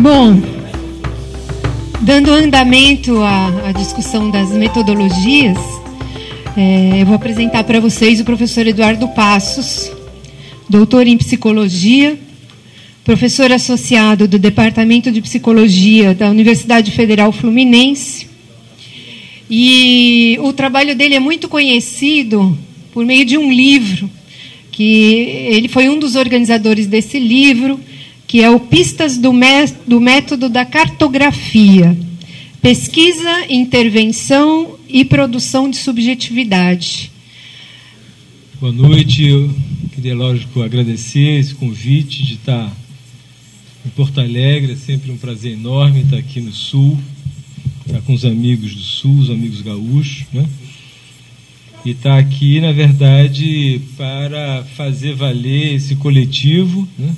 Bom, dando andamento à discussão das metodologias, eu vou apresentar para vocês o professor Eduardo Passos, doutor em psicologia, professor associado do Departamento de Psicologia da Universidade Federal Fluminense. E o trabalho dele é muito conhecido por meio de um livro, que ele foi um dos organizadores desse livro, que é o Pistas do Método da Cartografia, Pesquisa, Intervenção e Produção de Subjetividade. Boa noite. Eu queria, lógico, agradecer esse convite de estar em Porto Alegre. É sempre um prazer enorme estar aqui no Sul, estar com os amigos do Sul, os amigos gaúchos, né? E estar aqui, na verdade, para fazer valer esse coletivo, né?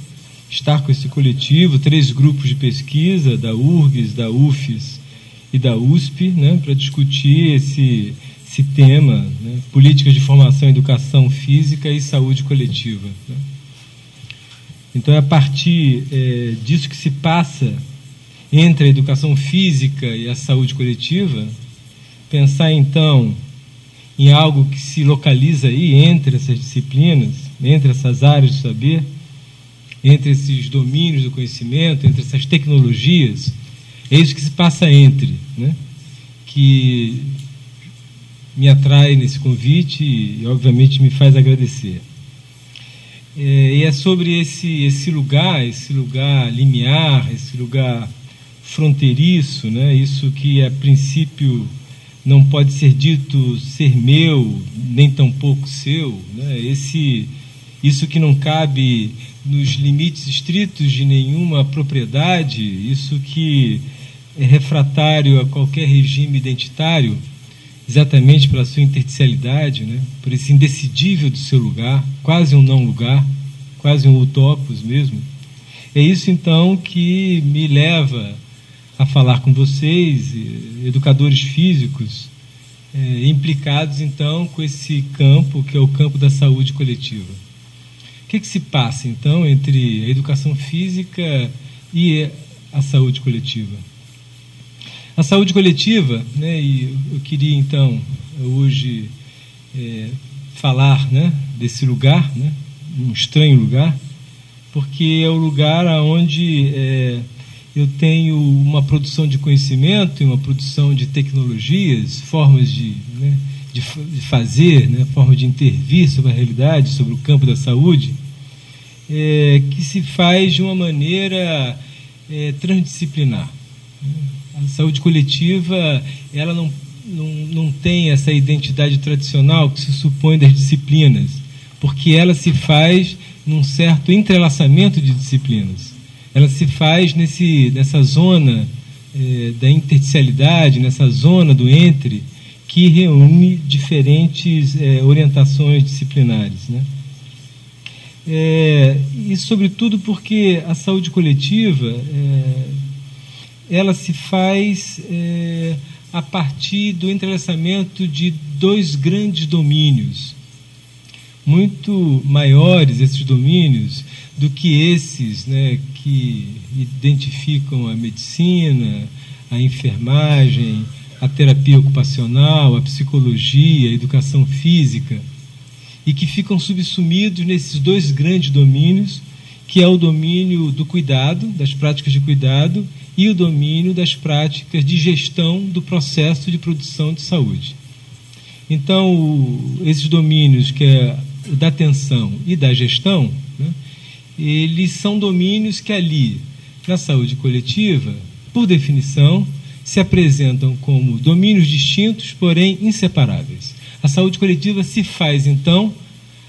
Estar com esse coletivo, 3 grupos de pesquisa, da URGS, da UFES e da USP, né? Para discutir esse tema, né? Políticas de formação, educação física e saúde coletiva, né? Então, é a partir disso que se passa entre a educação física e a saúde coletiva, pensar, então, em algo que se localiza aí entre essas disciplinas, entre essas áreas de saber, entre esses domínios do conhecimento, entre essas tecnologias, é isso que se passa entre, né? Que me atrai nesse convite e, obviamente, me faz agradecer. E é sobre esse lugar limiar, esse lugar fronteiriço, né? Isso que, a princípio, não pode ser dito ser meu, nem tampouco seu, né? Isso que não cabe nos limites estritos de nenhuma propriedade, isso que é refratário a qualquer regime identitário, exatamente pela sua intersticialidade, né? Por esse indecidível do seu lugar, quase um não-lugar, quase um utopos mesmo. É isso, então, que me leva a falar com vocês, educadores físicos, implicados, então, com esse campo, que é o campo da saúde coletiva. O que se passa, então, entre a educação física e a saúde coletiva? A saúde coletiva, né, e eu queria, então, hoje falar, né, desse lugar, né, um estranho lugar, porque é o lugar onde eu tenho uma produção de conhecimento e uma produção de tecnologias, formas de fazer, né, forma de intervir sobre a realidade, sobre o campo da saúde, que se faz de uma maneira transdisciplinar. A saúde coletiva, ela não tem essa identidade tradicional que se supõe das disciplinas, porque ela se faz num certo entrelaçamento de disciplinas. Ela se faz nessa zona da intersticialidade, nessa zona do entre, que reúne diferentes orientações disciplinares, né? E, sobretudo, porque a saúde coletiva ela se faz a partir do entrelaçamento de 2 grandes domínios, muito maiores, esses domínios, do que esses, né, que identificam a medicina, a enfermagem, a terapia ocupacional, a psicologia, a educação física, e que ficam subsumidos nesses 2 grandes domínios, que é o domínio do cuidado, das práticas de cuidado, e o domínio das práticas de gestão do processo de produção de saúde. Então, esses domínios, que é o da atenção e da gestão, né, eles são domínios que ali, na saúde coletiva, por definição, se apresentam como domínios distintos, porém inseparáveis. A saúde coletiva se faz, então,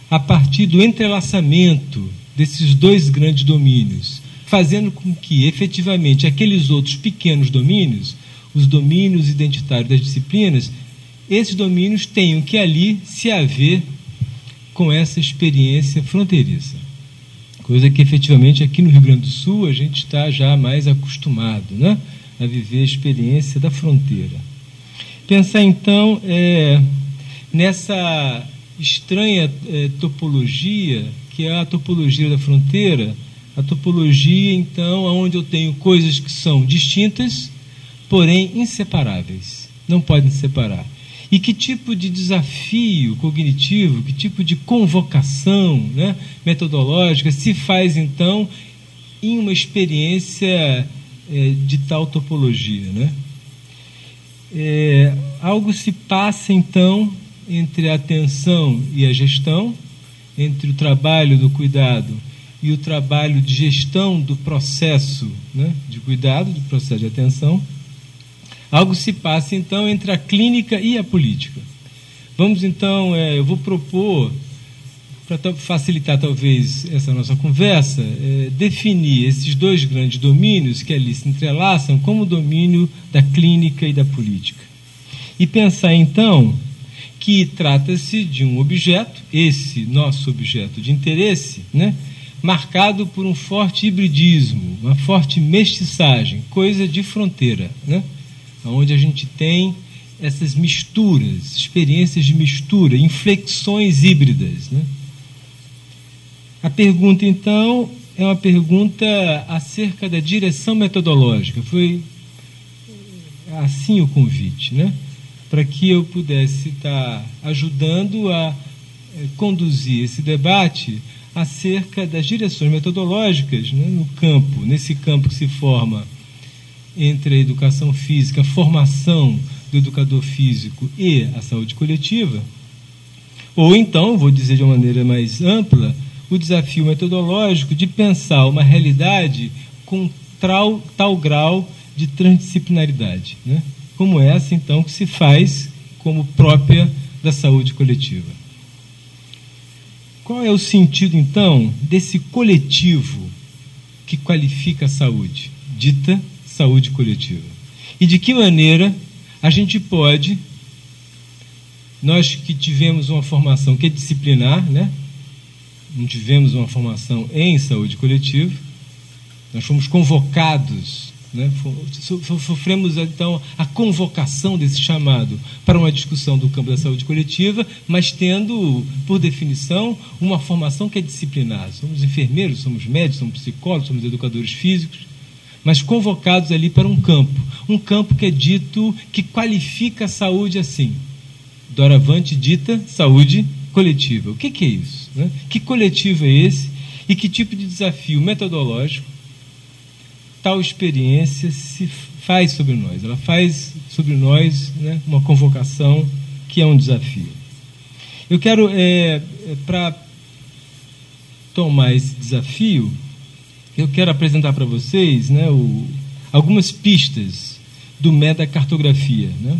a partir do entrelaçamento desses 2 grandes domínios, fazendo com que, efetivamente, aqueles outros pequenos domínios, os domínios identitários das disciplinas, esses domínios tenham que ali se haver com essa experiência fronteiriça. Coisa que, efetivamente, aqui no Rio Grande do Sul, a gente está já mais acostumado, né, a viver a experiência da fronteira. Pensar, então, nessa estranha topologia, que é a topologia da fronteira, A topologia, então, onde eu tenho coisas que são distintas, porém inseparáveis, não podem se separar. E que tipo de desafio cognitivo, que tipo de convocação, né, metodológica se faz, então, em uma experiência de tal topologia, né? Algo se passa, então, entre a atenção e a gestão, entre o trabalho do cuidado e o trabalho de gestão do processo, né, de cuidado, do processo de atenção. Algo se passa, então, entre a clínica e a política. Vamos, então, eu vou propor, para facilitar, talvez, essa nossa conversa, definir esses dois grandes domínios que ali se entrelaçam como o domínio da clínica e da política. E pensar, então, que trata-se de um objeto, esse nosso objeto de interesse, né, marcado por um forte hibridismo, uma forte mestiçagem, coisa de fronteira, né, onde a gente tem essas misturas, experiências de mistura, inflexões híbridas, né? A pergunta, então, é uma pergunta acerca da direção metodológica. Foi assim o convite, né? Para que eu pudesse estar ajudando a conduzir esse debate acerca das direções metodológicas, né, no campo, nesse campo que se forma entre a educação física, a formação do educador físico e a saúde coletiva, ou então, vou dizer de uma maneira mais ampla, o desafio metodológico de pensar uma realidade com tal grau de transdisciplinaridade, né? Como essa, então, que se faz como própria da saúde coletiva. Qual é o sentido, então, desse coletivo que qualifica a saúde, dita saúde coletiva? E de que maneira a gente pode, nós que tivemos uma formação que é disciplinar, né? Não tivemos uma formação em saúde coletiva, nós fomos convocados, né? Sofremos, então, a convocação desse chamado para uma discussão do campo da saúde coletiva, mas tendo, por definição, uma formação que é disciplinar. Somos enfermeiros, somos médicos, somos psicólogos, somos educadores físicos, mas convocados ali para um campo que é dito, que qualifica a saúde assim, doravante dita saúde coletiva. O que é isso, né? Que coletivo é esse e que tipo de desafio metodológico tal experiência se faz sobre nós? Ela faz sobre nós, né, uma convocação que é um desafio. Eu quero, para tomar esse desafio, eu quero apresentar para vocês, né, algumas pistas do metacartografia, né?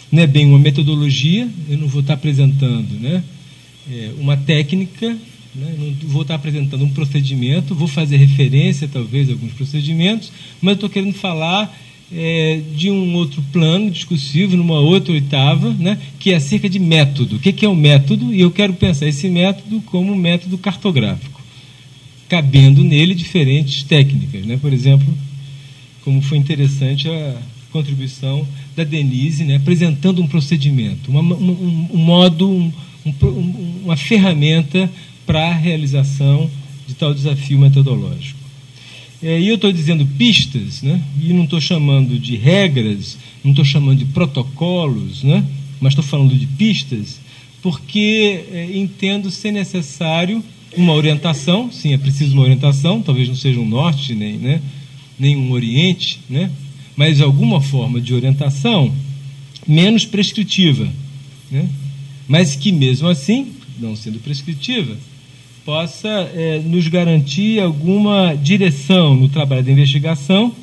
Não é bem uma metodologia, eu não vou estar apresentando, né, uma técnica, né, não vou estar apresentando um procedimento, vou fazer referência, talvez, a alguns procedimentos, mas eu estou querendo falar de um outro plano discursivo, numa outra oitava, né, que é acerca de método. O que é o método? E eu quero pensar esse método como um método cartográfico, cabendo nele diferentes técnicas, né? Por exemplo, como foi interessante a contribuição da Denise, né, apresentando um procedimento, um modo, uma ferramenta para a realização de tal desafio metodológico. E eu estou dizendo pistas, né, e não estou chamando de regras, não estou chamando de protocolos, né, mas estou falando de pistas, porque entendo ser necessário uma orientação. Sim, é preciso uma orientação, talvez não seja um norte, nem um oriente, né, mas alguma forma de orientação menos prescritiva, né, mas que mesmo assim, não sendo prescritiva, possa nos garantir alguma direção no trabalho da investigação,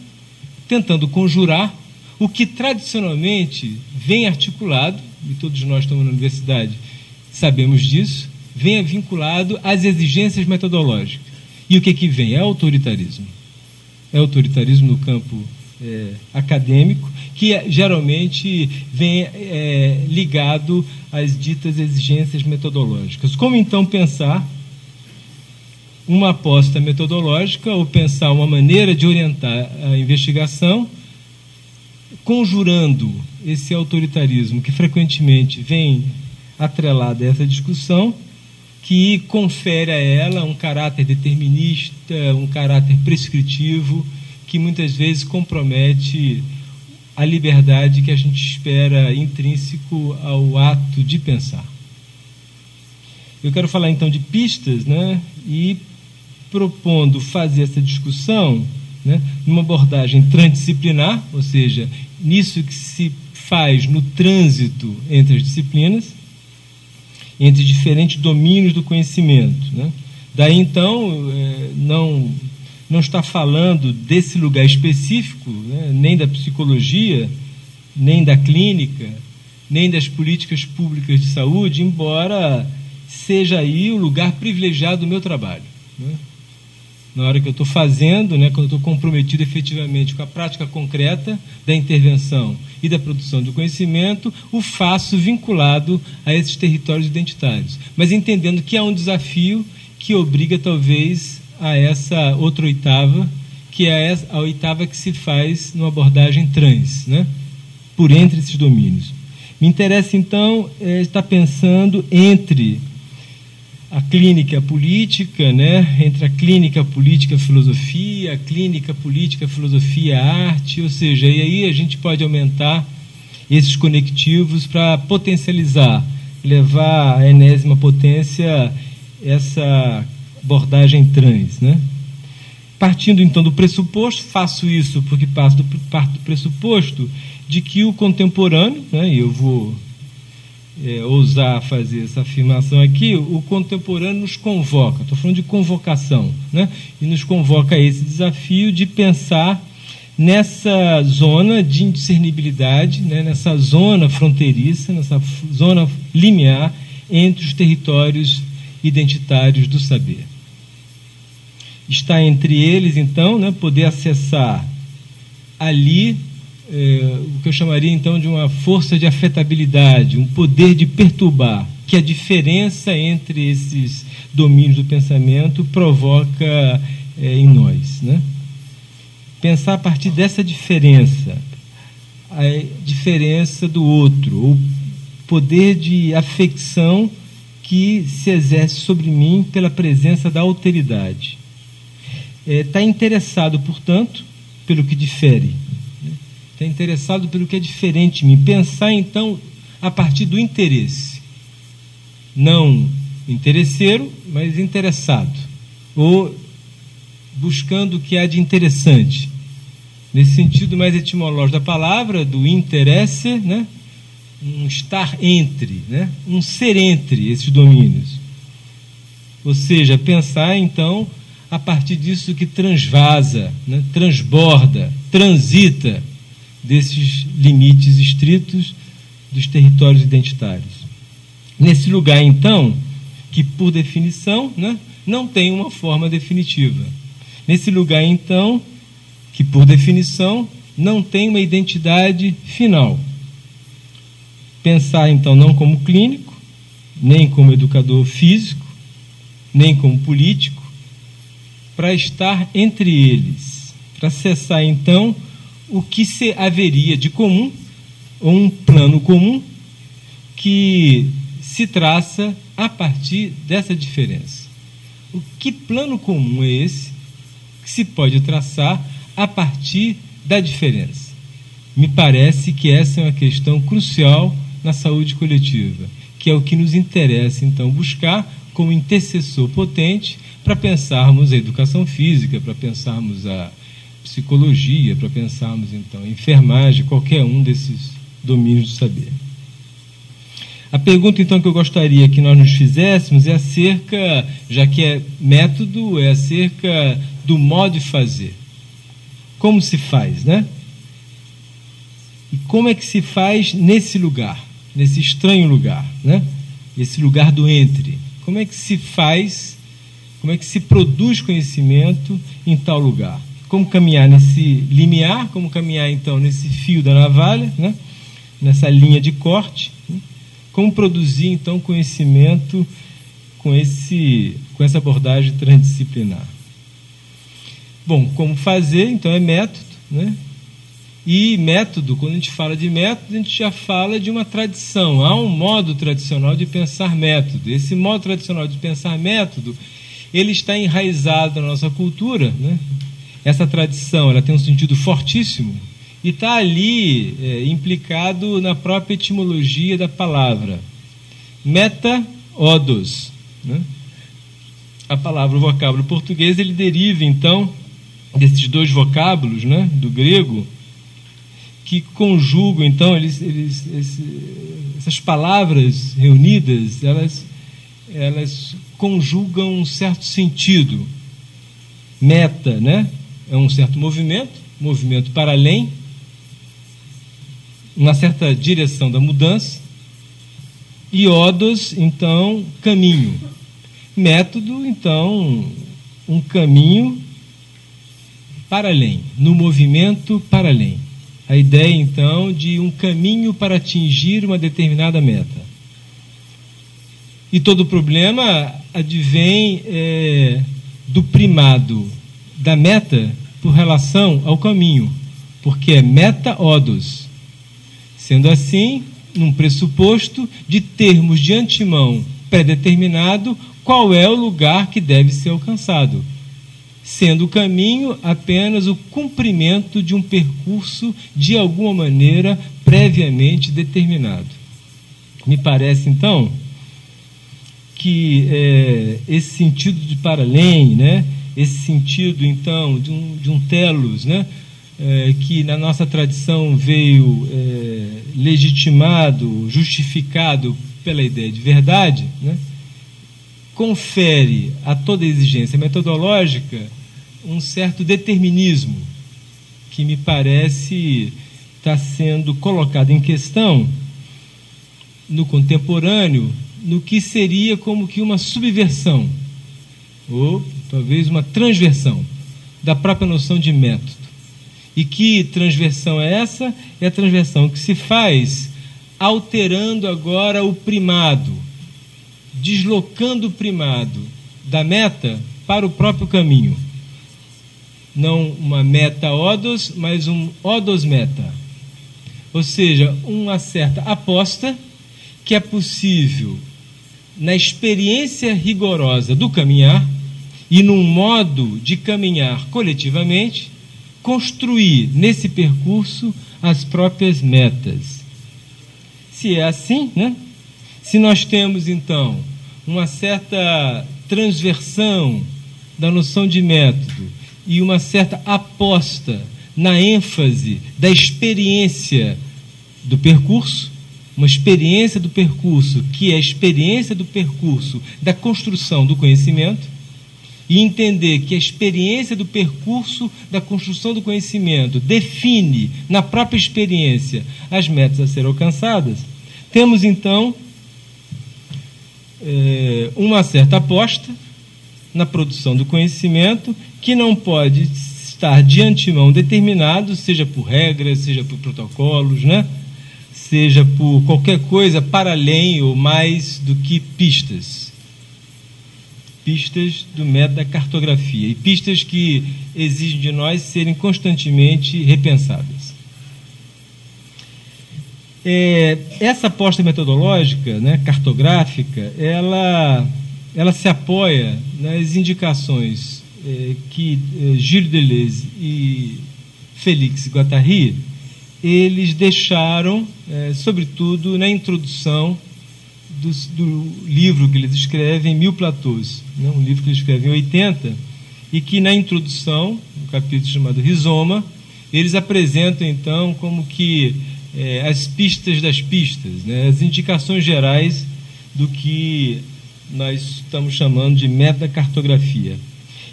tentando conjurar o que tradicionalmente vem articulado, e todos nós estamos na universidade, sabemos disso, vem vinculado às exigências metodológicas. E o que vem? É autoritarismo. É autoritarismo no campo acadêmico, que geralmente vem ligado às ditas exigências metodológicas. Como então pensar uma aposta metodológica ou pensar uma maneira de orientar a investigação, conjurando esse autoritarismo que frequentemente vem atrelado a essa discussão que confere a ela um caráter determinista, um caráter prescritivo, que muitas vezes compromete a liberdade que a gente espera intrínseco ao ato de pensar. Eu quero falar então de pistas, né, e propondo fazer essa discussão, né, numa abordagem transdisciplinar, ou seja, nisso que se faz no trânsito entre as disciplinas, entre diferentes domínios do conhecimento, né? Daí então não está falando desse lugar específico, né, nem da psicologia, nem da clínica, nem das políticas públicas de saúde, embora seja aí o lugar privilegiado do meu trabalho, né? Na hora que eu estou fazendo, né, quando eu estou comprometido efetivamente com a prática concreta da intervenção e da produção do conhecimento, o faço vinculado a esses territórios identitários, mas entendendo que há um desafio que obriga talvez a essa outra oitava, que é a oitava que se faz numa abordagem trans, né, por entre esses domínios. Me interessa, então, estar pensando entre a clínica e a política, né, entre a clínica, a política, a filosofia, a clínica, a política, a filosofia, a arte, ou seja, e aí a gente pode aumentar esses conectivos para potencializar, levar à enésima potência essa abordagem trans, né? Partindo então do pressuposto, faço isso porque parto do pressuposto de que o contemporâneo, né, e eu vou ousar fazer essa afirmação aqui, o contemporâneo nos convoca, estou falando de convocação, né? E nos convoca a esse desafio de pensar nessa zona de indiscernibilidade, né? Nessa zona fronteiriça, nessa zona limiar entre os territórios identitários do saber. Está entre eles, então, né, poder acessar ali o que eu chamaria então de uma força de afetabilidade, um poder de perturbar, que a diferença entre esses domínios do pensamento provoca em nós, né? Pensar a partir dessa diferença, a diferença do outro, o poder de afecção que se exerce sobre mim pela presença da alteridade. Está interessado, portanto, pelo que difere. Está interessado pelo que é diferente de mim. Pensar, então, a partir do interesse. Não interesseiro, mas interessado. Ou buscando o que há de interessante. Nesse sentido mais etimológico da palavra, do interesse, né? Um estar entre, né? Um ser entre esses domínios. Ou seja, pensar, então, a partir disso que transvasa, né? Transborda, transita desses limites estritos dos territórios identitários. Nesse lugar, então, que por definição, né, não tem uma forma definitiva. Nesse lugar, então, que por definição não tem uma identidade final. Pensar, então, não como clínico, nem como educador físico, nem como político, para estar entre eles, para acessar, então, o que se haveria de comum, ou um plano comum, que se traça a partir dessa diferença. O que plano comum é esse que se pode traçar a partir da diferença? Me parece que essa é uma questão crucial na saúde coletiva, que é o que nos interessa, então, buscar como intercessor potente para pensarmos a educação física, para pensarmos a psicologia, para pensarmos, então, a enfermagem, qualquer um desses domínios do saber. A pergunta, então, que eu gostaria que nós nos fizéssemos é acerca, já que é método, é acerca do modo de fazer. Como se faz, né? E como é que se faz nesse lugar, nesse estranho lugar, né? Esse lugar do entre. Como é que se faz, como é que se produz conhecimento em tal lugar? Como caminhar nesse limiar, como caminhar, então, nesse fio da navalha, né? Nessa linha de corte, né? Como produzir, então, conhecimento com essa abordagem transdisciplinar. Bom, como fazer, então, é método, né? E método, quando a gente fala de método, a gente já fala de uma tradição. Há um modo tradicional de pensar método. Esse modo tradicional de pensar método, ele está enraizado na nossa cultura, né? Essa tradição, ela tem um sentido fortíssimo e está ali implicado na própria etimologia da palavra. Meta, odos, né? A palavra, o vocábulo português, ele deriva, então, desses dois vocábulos, né, do grego, que conjugam, então, essas palavras reunidas, elas conjugam um certo sentido. Meta, né, é um certo movimento para além, uma certa direção da mudança, e odos, então, caminho. Método, então, um caminho para além, no movimento para além. A ideia, então, de um caminho para atingir uma determinada meta. E todo o problema advém do primado da meta por relação ao caminho, porque é meta-odos. Sendo assim, num pressuposto de termos de antemão pré-determinado qual é o lugar que deve ser alcançado, sendo o caminho apenas o cumprimento de um percurso de alguma maneira previamente determinado. Me parece, então, que esse sentido de para além, né, esse sentido, então, de um telos, né, que na nossa tradição veio legitimado, justificado pela ideia de verdade, né, confere a toda exigência metodológica um certo determinismo que me parece estar sendo colocado em questão no contemporâneo, no que seria como que uma subversão ou talvez uma transversão da própria noção de método. E que transversão é essa? É a transversão que se faz alterando agora o primado, deslocando o primado da meta para o próprio caminho. Não uma meta-odos, mas um odos-meta. Ou seja, uma certa aposta que é possível, na experiência rigorosa do caminhar e num modo de caminhar coletivamente, construir nesse percurso as próprias metas. Se é assim, né? Se nós temos, então, uma certa transversão da noção de método e uma certa aposta na ênfase da experiência do percurso, uma experiência do percurso que é a experiência do percurso da construção do conhecimento, e entender que a experiência do percurso da construção do conhecimento define na própria experiência as metas a serem alcançadas, temos então uma certa aposta na produção do conhecimento que não pode estar de antemão determinado, seja por regras, seja por protocolos, né? Seja por qualquer coisa para além ou mais do que pistas do método da cartografia, e pistas que exigem de nós serem constantemente repensadas. Essa aposta metodológica, né, cartográfica, ela se apoia nas indicações que Gilles Deleuze e Félix Guattari eles deixaram, sobretudo na introdução do livro que eles escrevem, Mil Platôs, né? Um livro que eles escrevem em 80, e que na introdução, um capítulo chamado Rizoma, eles apresentam então como que as pistas das pistas, né? As indicações gerais do que nós estamos chamando de metacartografia.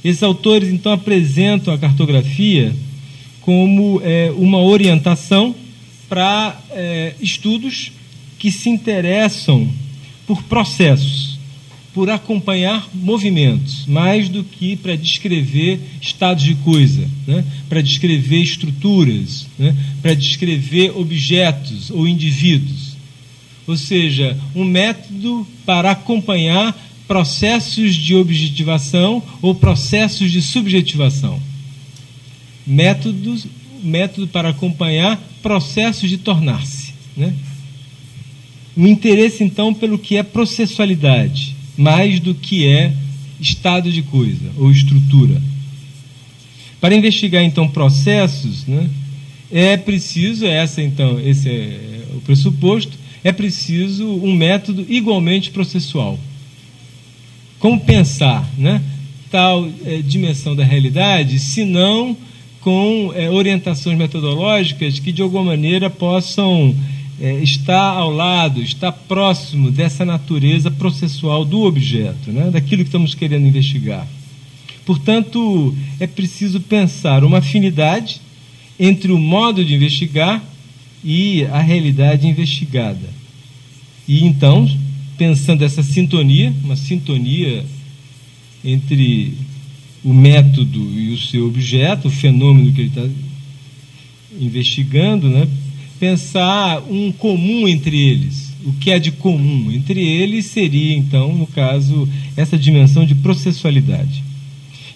Esses autores então apresentam a cartografia como uma orientação para estudos que se interessam por processos, por acompanhar movimentos, mais do que para descrever estados de coisa, né? Para descrever estruturas, né? Para descrever objetos ou indivíduos. Ou seja, um método para acompanhar processos de objetivação ou processos de subjetivação. Métodos, método para acompanhar processos de tornar-se, né? Um interesse, então, pelo que é processualidade, mais do que é estado de coisa ou estrutura. Para investigar, então, processos, né, é preciso, esse é o pressuposto, é preciso um método igualmente processual. Como pensar, né, tal dimensão da realidade, se não com orientações metodológicas que, de alguma maneira, possam estar ao lado, estar próximo dessa natureza processual do objeto, né, daquilo que estamos querendo investigar. Portanto, é preciso pensar uma afinidade entre o modo de investigar e a realidade investigada. E, então, pensando essa sintonia, uma sintonia entre o método e o seu objeto, o fenômeno que ele está investigando, né? Pensar um comum entre eles. O que é de comum entre eles seria, então, no caso, essa dimensão de processualidade.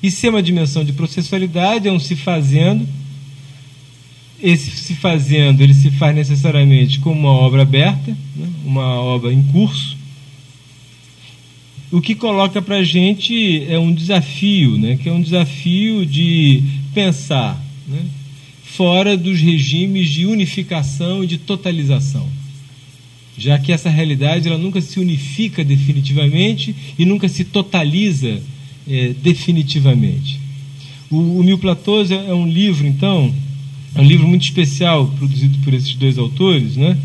E se é uma dimensão de processualidade, é um se fazendo. Esse se fazendo, ele se faz necessariamente como uma obra aberta, né? Uma obra em curso. O que coloca para a gente é um desafio, né? Que é um desafio de pensar, né? Fora dos regimes de unificação e de totalização, já que essa realidade ela nunca se unifica definitivamente e nunca se totaliza definitivamente. O Mil Platôs é um livro, então, é um livro muito especial, produzido por esses dois autores, né,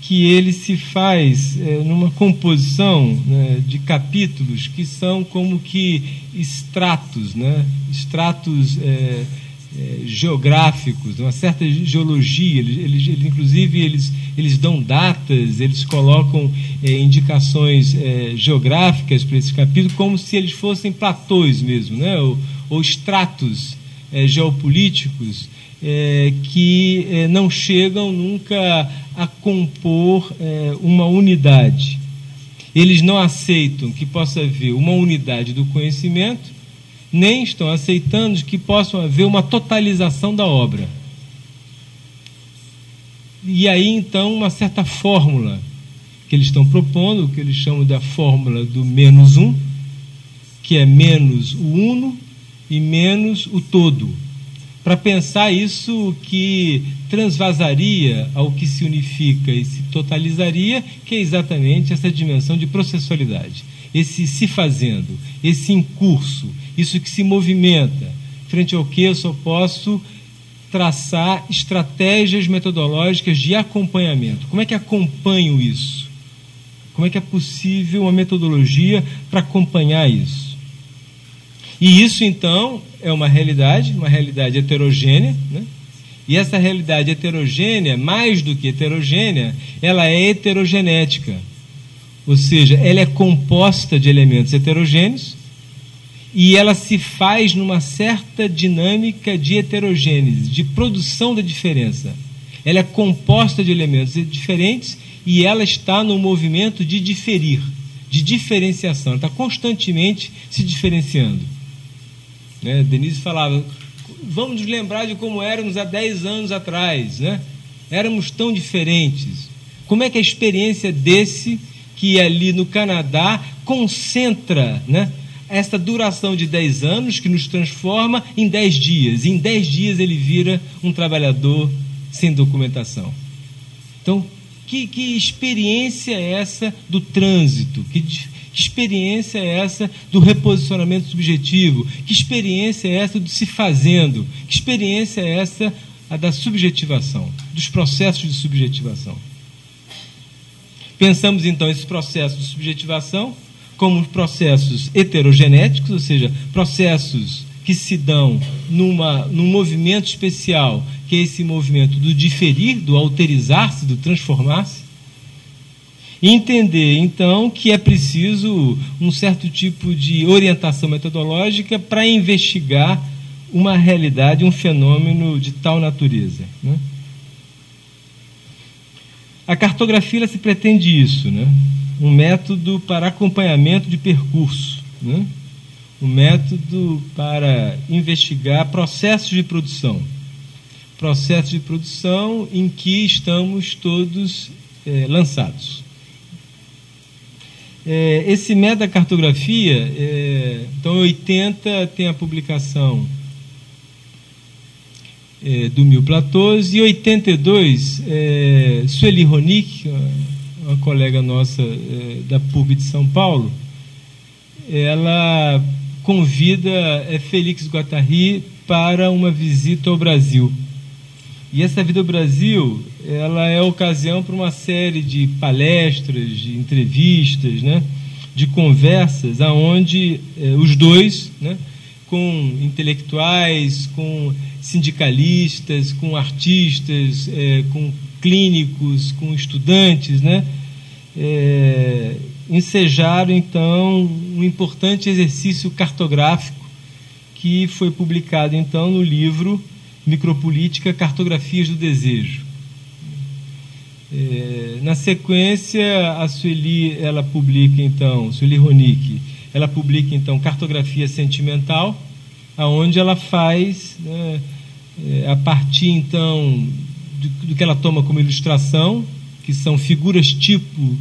que ele se faz numa composição, né, de capítulos que são como que estratos, né, estratos geográficos, uma certa geologia. Eles inclusive, eles dão datas, eles colocam indicações geográficas para esse capítulo, como se eles fossem platôs mesmo, né, ou estratos geopolíticos que não chegam nunca a compor uma unidade. Eles não aceitam que possa haver uma unidade do conhecimento, nem estão aceitando que possa haver uma totalização da obra. E aí, então, uma certa fórmula que eles estão propondo, que eles chamam da fórmula do menos um, que é menos o uno e menos o todo. Para pensar isso que transvasaria ao que se unifica e se totalizaria, que é exatamente essa dimensão de processualidade. Esse se fazendo, esse em curso, isso que se movimenta, frente ao que eu só posso traçar estratégias metodológicas de acompanhamento. Como é que acompanho isso? Como é que é possível uma metodologia para acompanhar isso? E isso, então, é uma realidade heterogênea, né? E essa realidade heterogênea, mais do que heterogênea, ela é heterogenética. Ou seja, ela é composta de elementos heterogêneos e ela se faz numa certa dinâmica de heterogênese, de produção da diferença. Ela é composta de elementos diferentes e ela está no movimento de diferir, de diferenciação. Ela está constantemente se diferenciando. Né? Denise falava, vamos nos lembrar de como éramos há 10 anos atrás, né? Éramos tão diferentes. Como é que a experiência desse, que ali no Canadá concentra, né, essa duração de 10 anos que nos transforma em 10 dias. E em 10 dias ele vira um trabalhador sem documentação. Então, que experiência é essa do trânsito? Que experiência é essa do reposicionamento subjetivo? Que experiência é essa do se fazendo? Que experiência é essa a da subjetivação, dos processos de subjetivação? Pensamos, então, esses processos de subjetivação como processos heterogenéticos, ou seja, processos que se dão num movimento especial, que é esse movimento do diferir, do alterizar-se, do transformar-se. E entender, então, que é preciso um certo tipo de orientação metodológica para investigar uma realidade, um fenômeno de tal natureza, né? A cartografia ela se pretende isso, né? Um método para acompanhamento de percurso, né? Um método para investigar processos de produção, processo de produção em que estamos todos lançados. Esse metacartografia, então, em 80 tem a publicação do Mil Platôs, e em 82, Sueli Ronick, uma colega nossa da PUC de São Paulo, ela convida Félix Guattari para uma visita ao Brasil. E essa visita ao Brasil, ela é ocasião para uma série de palestras, de entrevistas, né, de conversas, aonde os dois, né, com intelectuais, com sindicalistas, com artistas, com clínicos, com estudantes, né, ensejaram, então, um importante exercício cartográfico que foi publicado, então, no livro Micropolítica, Cartografias do Desejo. Na sequência, a Sueli, ela publica, então, Sueli Ronick, ela publica, então, Cartografia Sentimental, aonde ela faz, né, a partir, então, do que ela toma como ilustração, que são figuras tipo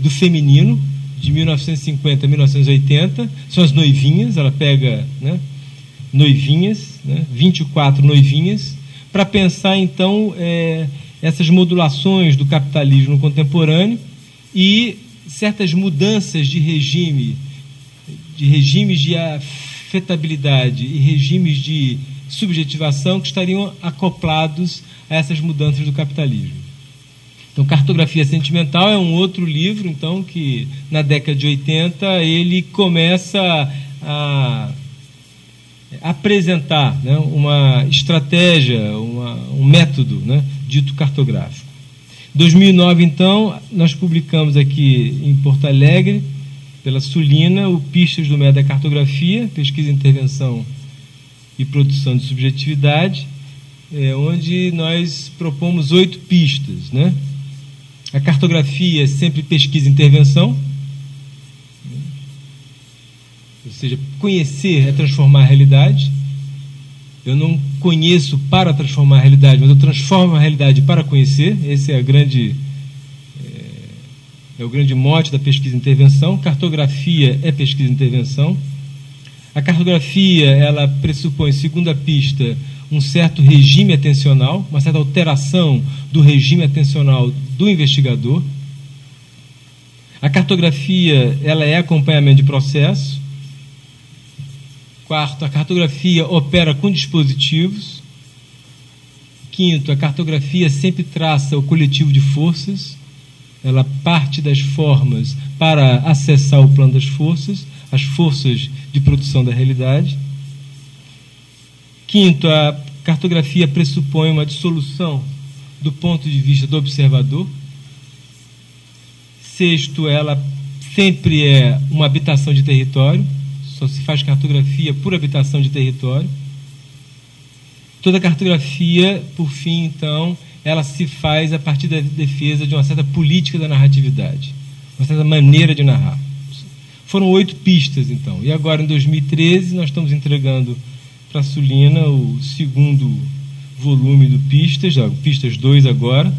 do feminino, de 1950 a 1980, são as noivinhas, ela pega, né, noivinhas, né, 24 noivinhas, para pensar, então, essas modulações do capitalismo contemporâneo e certas mudanças de regime, de regimes de afetabilidade e regimes de subjetivação que estariam acoplados a essas mudanças do capitalismo. Então, Cartografia Sentimental é um outro livro, então, que na década de 80 ele começa a apresentar, né, uma estratégia, um método, né, dito cartográfico. Em 2009, então, nós publicamos aqui em Porto Alegre, pela Sulina, o Pistas do Metacartografia, Pesquisa, Intervenção e Produção de Subjetividade, onde nós propomos 8 pistas, né? A cartografia é sempre pesquisa e intervenção, ou seja, conhecer é transformar a realidade. Eu não conheço para transformar a realidade, mas eu transformo a realidade para conhecer. Esse é o grande mote da pesquisa e intervenção. Cartografia é pesquisa e intervenção. A cartografia, ela pressupõe, segundo a pista, um certo regime atencional, uma certa alteração do regime atencional do investigador. A cartografia, ela é acompanhamento de processo. Quarto, a cartografia opera com dispositivos. Quinto, a cartografia sempre traça o coletivo de forças. Ela parte das formas para acessar o plano das forças, as forças de produção da realidade. Quinto, a cartografia pressupõe uma dissolução do ponto de vista do observador. Sexto, ela sempre é uma habitação de território, só se faz cartografia por habitação de território. Toda cartografia, por fim, então, ela se faz a partir da defesa de uma certa política da narratividade, uma certa maneira de narrar. Foram 8 pistas, então. E agora, em 2013, nós estamos entregando para a Sulina o segundo volume do Pistas, Pistas 2 agora,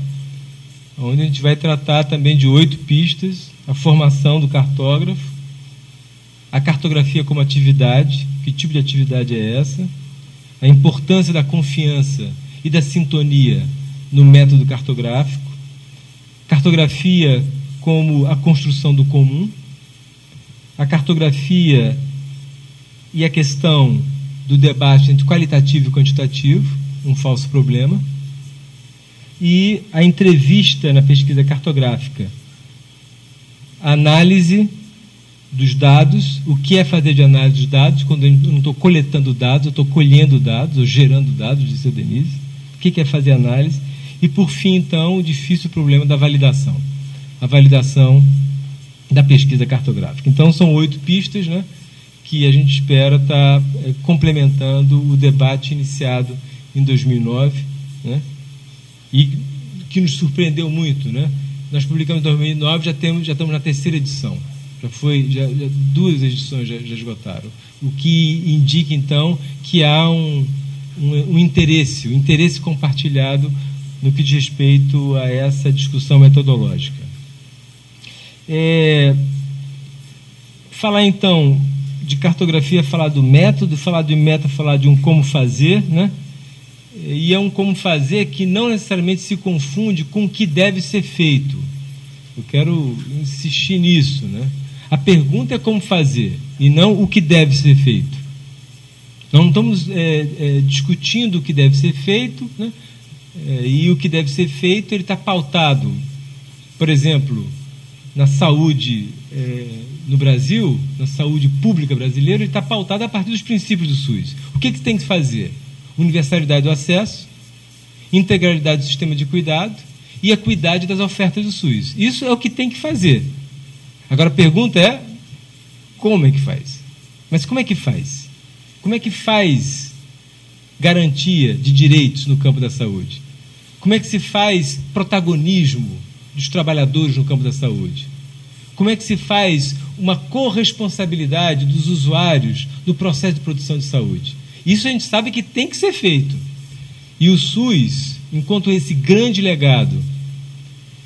onde a gente vai tratar também de 8 pistas, a formação do cartógrafo, a cartografia como atividade, que tipo de atividade é essa, a importância da confiança e da sintonia no método cartográfico, cartografia como a construção do comum, a cartografia e a questão do debate entre qualitativo e quantitativo, um falso problema, e a entrevista na pesquisa cartográfica, a análise dos dados, o que é fazer de análise dos dados, quando eu não estou coletando dados, eu estou colhendo dados, ou gerando dados, disse a Denise, o que é fazer análise, e por fim, então, o difícil problema da validação, a validação da pesquisa cartográfica. Então, são 8 pistas, né, que a gente espera estar complementando o debate iniciado em 2009, né, e que nos surpreendeu muito, né? Nós publicamos em 2009, já estamos na 3ª edição. Já 2 edições já esgotaram. O que indica, então, que há um interesse, um interesse compartilhado no que diz respeito a essa discussão metodológica. Falar, então, de cartografia, falar do método, falar de método, falar de um como fazer, né? E é um como fazer que não necessariamente se confunde com o que deve ser feito. Eu quero insistir nisso, né? A pergunta é como fazer, e não o que deve ser feito. Nós não estamos discutindo o que deve ser feito, né? E o que deve ser feito, ele está pautado, por exemplo, na saúde no Brasil, na saúde pública brasileira, ele está pautado a partir dos princípios do SUS. O que tem que fazer? Universalidade do acesso, integralidade do sistema de cuidado e equidade das ofertas do SUS. Isso é o que tem que fazer. Agora a pergunta é, como é que faz? Mas como é que faz? Como é que faz garantia de direitos no campo da saúde? Como é que se faz protagonismo dos trabalhadores no campo da saúde? Como é que se faz uma corresponsabilidade dos usuários do processo de produção de saúde? Isso a gente sabe que tem que ser feito. E o SUS, enquanto esse grande legado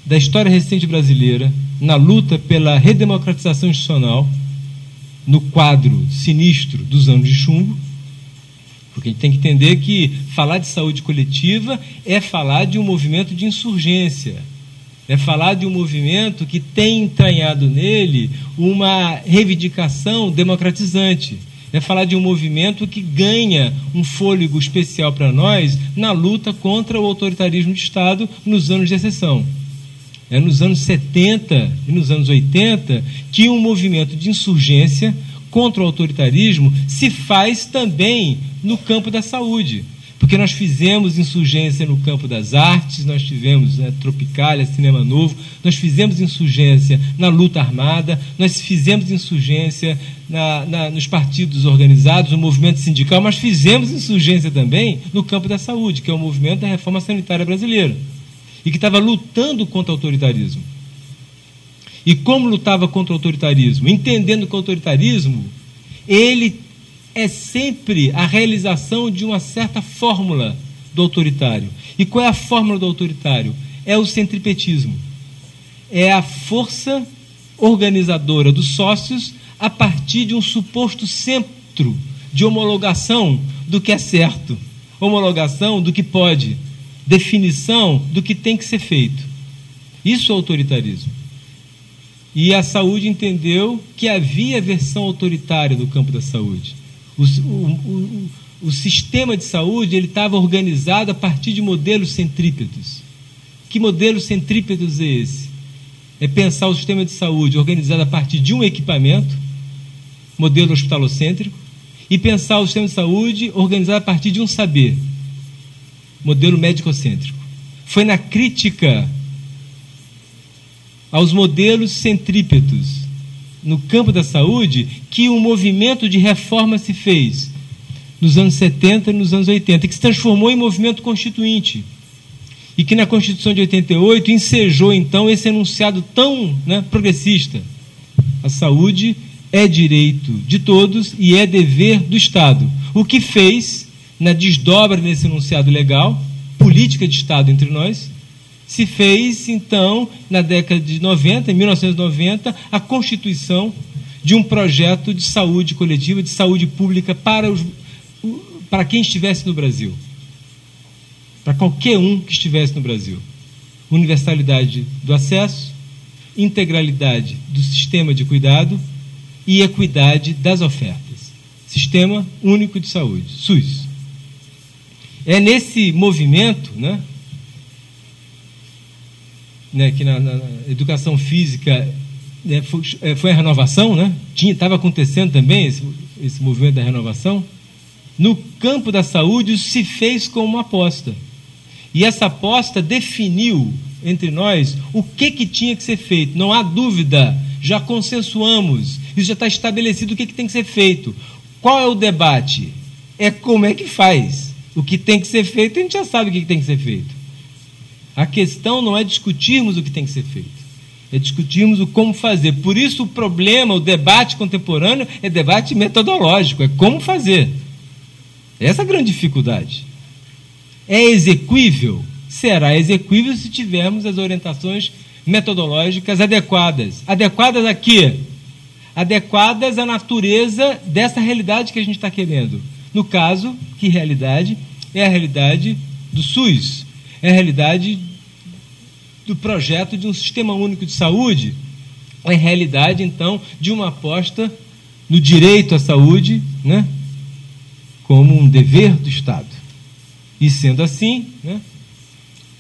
da história recente brasileira, na luta pela redemocratização institucional, no quadro sinistro dos anos de chumbo, porque a gente tem que entender que falar de saúde coletiva é falar de um movimento de insurgência, é falar de um movimento que tem entranhado nele uma reivindicação democratizante, é falar de um movimento que ganha um fôlego especial para nós na luta contra o autoritarismo de Estado nos anos de exceção. É nos anos 70 e nos anos 80 que um movimento de insurgência contra o autoritarismo se faz também no campo da saúde, porque nós fizemos insurgência no campo das artes, nós tivemos Tropicália, Cinema Novo, nós fizemos insurgência na luta armada, nós fizemos insurgência nos partidos organizados, no movimento sindical, mas fizemos insurgência também no campo da saúde, que é o movimento da reforma sanitária brasileira, e que estava lutando contra o autoritarismo. E como lutava contra o autoritarismo? Entendendo que o autoritarismo, ele é sempre a realização de uma certa fórmula do autoritário. E qual é a fórmula do autoritário? É o centripetismo. É a força organizadora dos sócios a partir de um suposto centro de homologação do que é certo, homologação do que pode, definição do que tem que ser feito. Isso é autoritarismo. E a saúde entendeu que havia versão autoritária do campo da saúde. O sistema de saúde ele estava organizado a partir de modelos centrípetos. Que modelo centrípetos é esse? É pensar o sistema de saúde organizado a partir de um equipamento, modelo hospitalocêntrico, e pensar o sistema de saúde organizado a partir de um saber, modelo médico-cêntrico. Foi na crítica aos modelos centrípetos no campo da saúde que um movimento de reforma se fez nos anos 70 e nos anos 80, que se transformou em movimento constituinte e que na Constituição de 88 ensejou então esse enunciado tão progressista: a saúde é direito de todos e é dever do Estado. O que fez, na desdobra desse enunciado legal, política de Estado entre nós, se fez, então, na década de 90, em 1990, a constituição de um projeto de saúde coletiva, de saúde pública para quem estivesse no Brasil. Para qualquer um que estivesse no Brasil. Universalidade do acesso, integralidade do sistema de cuidado e equidade das ofertas. Sistema Único de Saúde, SUS. É nesse movimento, que na educação física foi a renovação, estava acontecendo também esse movimento da renovação. No campo da saúde, isso se fez como uma aposta. E essa aposta definiu entre nós o que tinha que ser feito. Não há dúvida, já consensuamos, isso já está estabelecido o que tem que ser feito. Qual é o debate? É como é que faz. O que tem que ser feito, a gente já sabe o que tem que ser feito. A questão não é discutirmos o que tem que ser feito, é discutirmos o como fazer. Por isso o problema, o debate contemporâneo é debate metodológico, é como fazer. Essa é a grande dificuldade. É exequível? Será exequível se tivermos as orientações metodológicas adequadas. Adequadas a quê? Adequadas à natureza dessa realidade que a gente está querendo. No caso, que realidade? É a realidade do SUS. É a realidade do projeto de um sistema único de saúde. É a realidade, então, de uma aposta no direito à saúde, né, como um dever do Estado. E, sendo assim, né,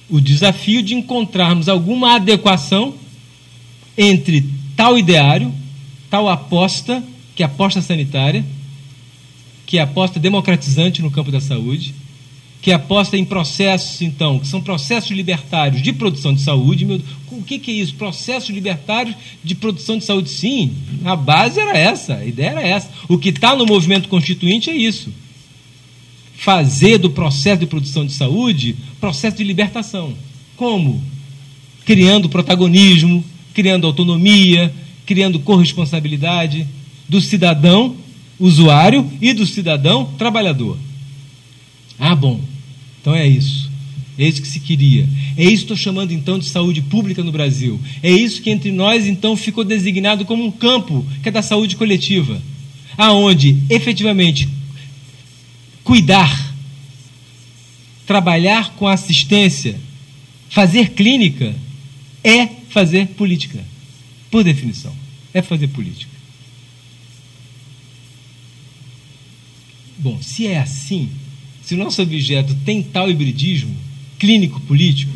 o desafio de encontrarmos alguma adequação entre tal ideário, tal aposta, que é a aposta sanitária, que é a aposta democratizante no campo da saúde, que é a aposta em processos, então, que são processos libertários de produção de saúde. O que é isso? Processos libertários de produção de saúde, sim. A base era essa, a ideia era essa. O que está no movimento constituinte é isso. Fazer do processo de produção de saúde processo de libertação. Como? Criando protagonismo, criando autonomia, criando corresponsabilidade do cidadão usuário e do cidadão trabalhador. Ah, bom, então é isso. É isso que se queria. É isso que estou chamando, então, de saúde pública no Brasil. É isso que entre nós, então, ficou designado como um campo, que é da saúde coletiva, aonde, efetivamente, cuidar, trabalhar com assistência, fazer clínica, é fazer política. Por definição, é fazer política. Bom, se é assim, se o nosso objeto tem tal hibridismo clínico-político,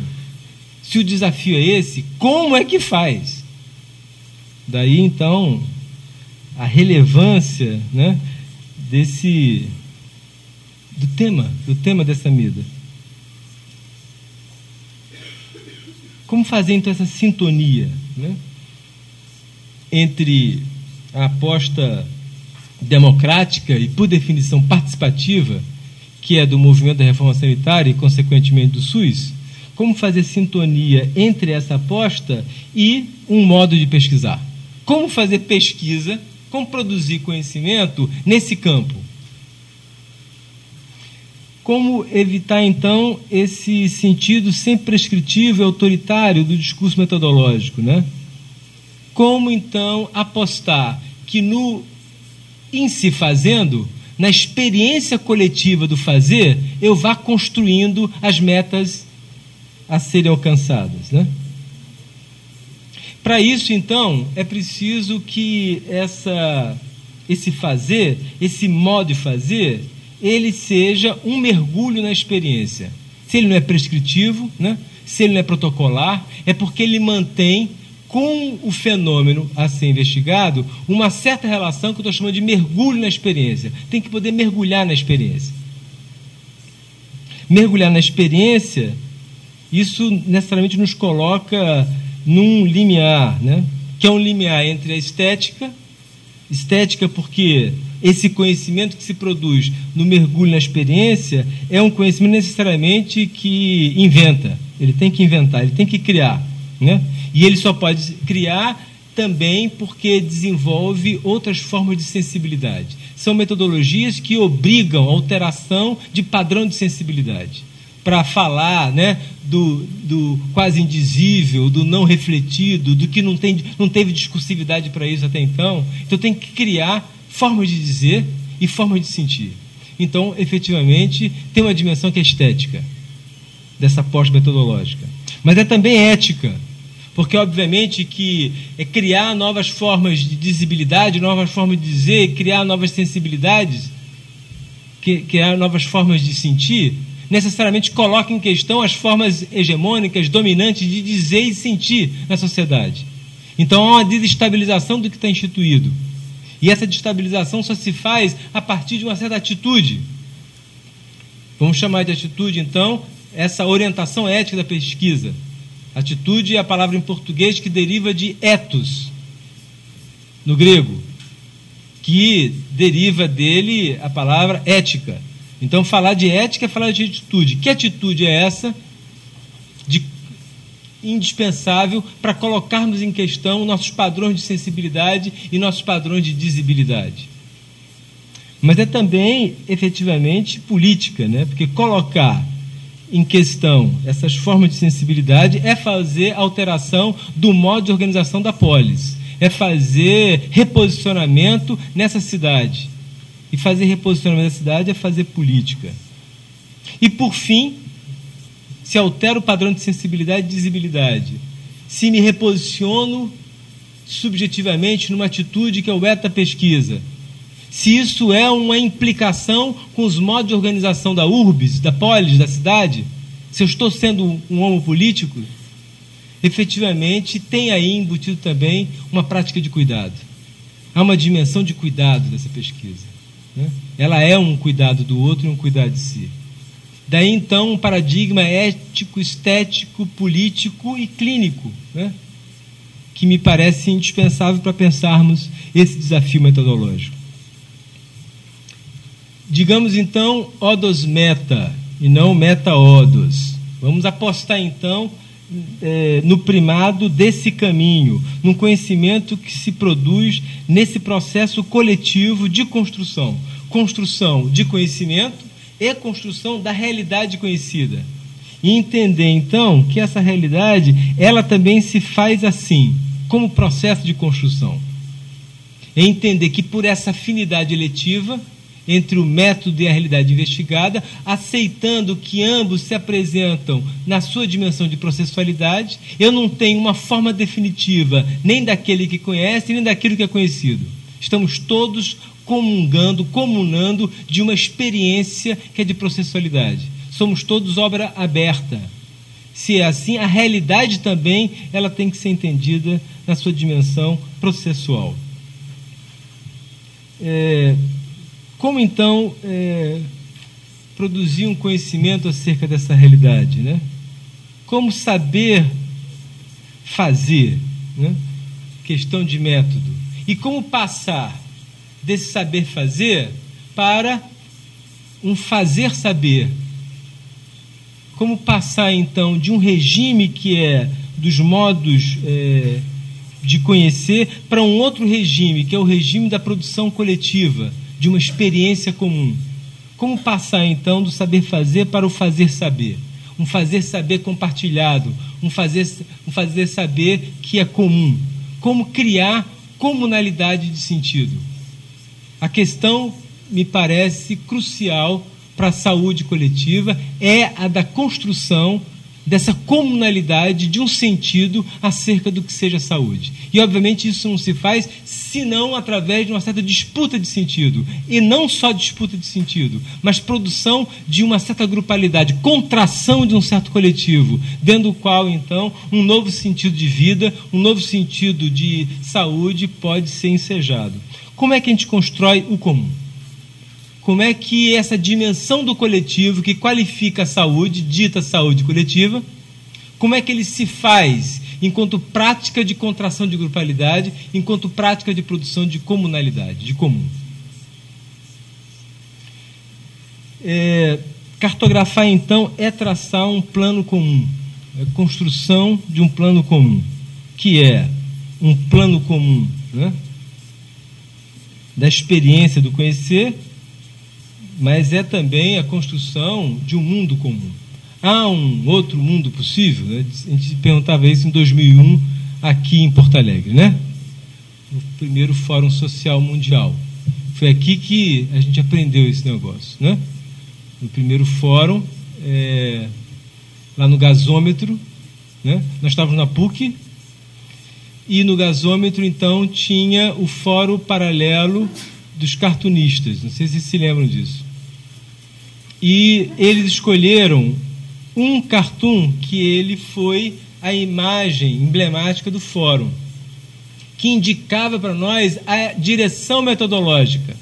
se o desafio é esse, como é que faz? Daí, então, a relevância, né, do tema dessa mida. Como fazer, então, essa sintonia, né, entre a aposta democrática e, por definição, participativa, que é do movimento da reforma sanitária e, consequentemente, do SUS? Como fazer sintonia entre essa aposta e um modo de pesquisar? Como fazer pesquisa, como produzir conhecimento nesse campo? Como evitar, então, esse sentido sempre prescritivo e autoritário do discurso metodológico, né? Como, então, apostar que em se fazendo, na experiência coletiva do fazer, eu vá construindo as metas a serem alcançadas, né? Para isso, então, é preciso que esse fazer, esse modo de fazer, ele seja um mergulho na experiência. Se ele não é prescritivo, né? Se ele não é protocolar, é porque ele mantém com o fenômeno a ser investigado uma certa relação que eu estou chamando de mergulho na experiência. Tem que poder mergulhar na experiência. Mergulhar na experiência, isso necessariamente nos coloca num limiar, né? Que é um limiar entre a estética porque esse conhecimento que se produz no mergulho na experiência é um conhecimento necessariamente que inventa. Ele tem que inventar, ele tem que criar, né? E ele só pode criar também porque desenvolve outras formas de sensibilidade. São metodologias que obrigam a alteração de padrão de sensibilidade. Para falar, né, do quase indizível, do não refletido, do que não teve discursividade para isso até então. Então tem que criar formas de dizer e formas de sentir. Então, efetivamente, tem uma dimensão que é estética dessa pós-metodológica. Mas é também ética. Porque, obviamente, que é criar novas formas de dizibilidade, novas formas de dizer, criar novas sensibilidades, criar novas formas de sentir, necessariamente coloca em questão as formas hegemônicas, dominantes de dizer e sentir na sociedade. Então, há uma desestabilização do que está instituído. E essa desestabilização só se faz a partir de uma certa atitude. Vamos chamar de atitude, então, essa orientação ética da pesquisa. Atitude é a palavra em português que deriva de ethos, no grego, que deriva dele a palavra ética. Então, falar de ética é falar de atitude. Que atitude é essa indispensável para colocarmos em questão nossos padrões de sensibilidade e nossos padrões de dizibilidade? mas é também, efetivamente, política, né? Porque colocar em questão essas formas de sensibilidade é fazer alteração do modo de organização da polis, é fazer reposicionamento nessa cidade. E fazer reposicionamento nessa cidade é fazer política. E, por fim, se altera o padrão de sensibilidade e de visibilidade, se me reposiciono subjetivamente numa atitude que é o etapesquisa, se isso é uma implicação com os modos de organização da urbis, da polis, da cidade, se eu estou sendo um homo político, efetivamente tem aí embutido também uma prática de cuidado. Há uma dimensão de cuidado dessa pesquisa, né? Ela é um cuidado do outro e um cuidado de si. Daí, então, um paradigma ético, estético, político e clínico, né? Que me parece indispensável para pensarmos esse desafio metodológico. Digamos, então, odos meta, e não meta-odos. Vamos apostar, então, no primado desse caminho, num conhecimento que se produz nesse processo coletivo de construção. Construção de conhecimento e construção da realidade conhecida. E entender, então, que essa realidade, ela também se faz assim, como processo de construção. É entender que por essa afinidade eletiva entre o método e a realidade investigada, aceitando que ambos se apresentam na sua dimensão de processualidade, eu não tenho uma forma definitiva nem daquele que conhece, nem daquilo que é conhecido. Estamos todos comunando de uma experiência que é de processualidade. Somos todos obra aberta. Se é assim, a realidade também ela tem que ser entendida na sua dimensão processual. Como, então, produzir um conhecimento acerca dessa realidade, né? Como saber fazer, né? Questão de método. E como passar desse saber fazer para um fazer saber. Como passar, então, de um regime que é dos modos de conhecer para um outro regime, que é o regime da produção coletiva, de uma experiência comum. Como passar, então, do saber fazer para o fazer saber? Um fazer saber compartilhado, um fazer saber que é comum. Como criar comunalidade de sentido? A questão, me parece, crucial para a saúde coletiva é a da construção dessa comunalidade de um sentido acerca do que seja saúde. E, obviamente, isso não se faz senão através de uma certa disputa de sentido. E não só disputa de sentido, mas produção de uma certa grupalidade, contração de um certo coletivo, dentro do qual, então, um novo sentido de vida, um novo sentido de saúde pode ser ensejado. Como é que a gente constrói o comum? Como é que essa dimensão do coletivo que qualifica a saúde, dita saúde coletiva, como é que ele se faz enquanto prática de contração de grupalidade, enquanto prática de produção de comunalidade, de comum? Cartografar, então, é traçar um plano comum, é construção de um plano comum, que é um plano comum, né, da experiência do conhecer, mas é também a construção de um mundo comum. Há um outro mundo possível? Né? A gente perguntava isso em 2001, aqui em Porto Alegre, né? O primeiro Fórum Social Mundial. Foi aqui que a gente aprendeu esse negócio, né? No primeiro fórum, lá no gasômetro, né? Nós estávamos na PUC, e no gasômetro, então, tinha o Fórum Paralelo dos Cartunistas. Não sei se vocês se lembram disso. E eles escolheram um cartoon que ele foi a imagem emblemática do fórum, que indicava para nós a direção metodológica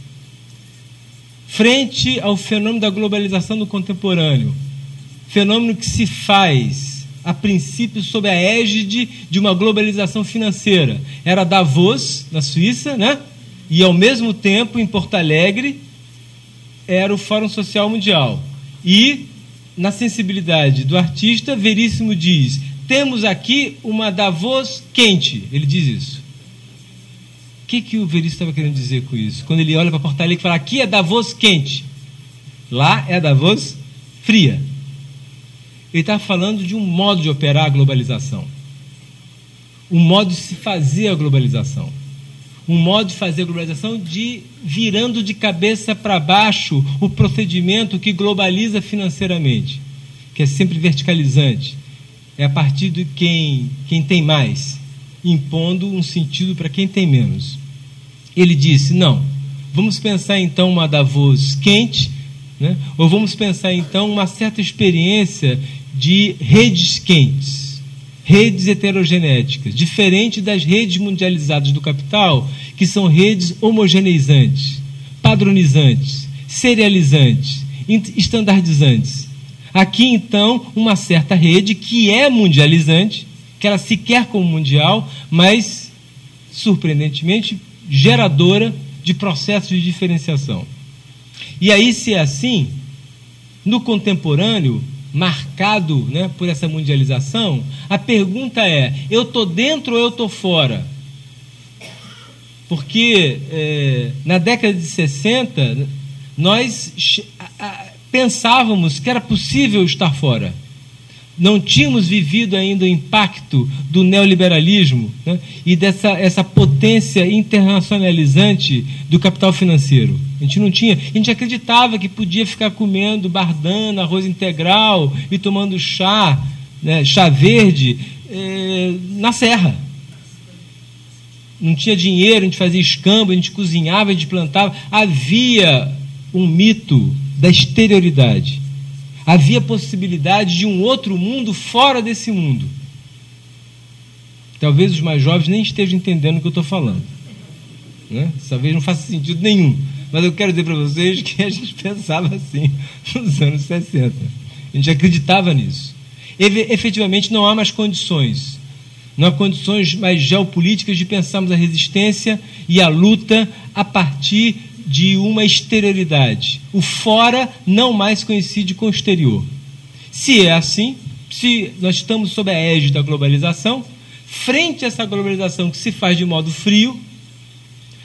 frente ao fenômeno da globalização do contemporâneo, fenômeno que se faz, a princípio, sob a égide de uma globalização financeira. Era Davos, na Suíça, né? E, ao mesmo tempo, em Porto Alegre, era o Fórum Social Mundial. E, na sensibilidade do artista, Veríssimo diz: temos aqui uma Davos quente. Ele diz isso. que o Veríssimo estava querendo dizer com isso? Quando ele olha para Porto Alegre e fala, aqui é Davos quente, lá é Davos fria. Ele está falando de um modo de operar a globalização, um modo de se fazer a globalização, um modo de fazer a globalização virando de cabeça para baixo o procedimento que globaliza financeiramente, que é sempre verticalizante, é a partir de quem tem mais, impondo um sentido para quem tem menos. Ele disse, não, vamos pensar então uma Davos quente, né? Ou vamos pensar então uma certa experiência de redes quentes, redes heterogenéticas, diferente das redes mundializadas do capital, que são redes homogeneizantes, padronizantes, serializantes, estandardizantes. Aqui, então, uma certa rede que é mundializante, que ela se quer como mundial, mas, surpreendentemente, geradora de processos de diferenciação. E aí, se é assim, no contemporâneo, marcado, né, por essa mundialização, a pergunta é, eu estou dentro ou eu estou fora? Porque na década de 60, nós pensávamos que era possível estar fora. Não tínhamos vivido ainda o impacto do neoliberalismo, né, e essa potência internacionalizante do capital financeiro. A gente não tinha, a gente acreditava que podia ficar comendo bardana, arroz integral e tomando chá, né, chá verde, na serra. Não tinha dinheiro, a gente fazia escambo, a gente cozinhava, a gente plantava. Havia um mito da exterioridade. Havia possibilidade de um outro mundo fora desse mundo. Talvez os mais jovens nem estejam entendendo o que eu estou falando, né? Talvez não faça sentido nenhum. Mas eu quero dizer para vocês que a gente pensava assim nos anos 60. A gente acreditava nisso. Efetivamente não há mais condições. Não há condições mais geopolíticas de pensarmos a resistência e a luta a partir de uma exterioridade. O fora não mais coincide com o exterior. Se é assim, se nós estamos sob a égide da globalização, frente a essa globalização que se faz de modo frio,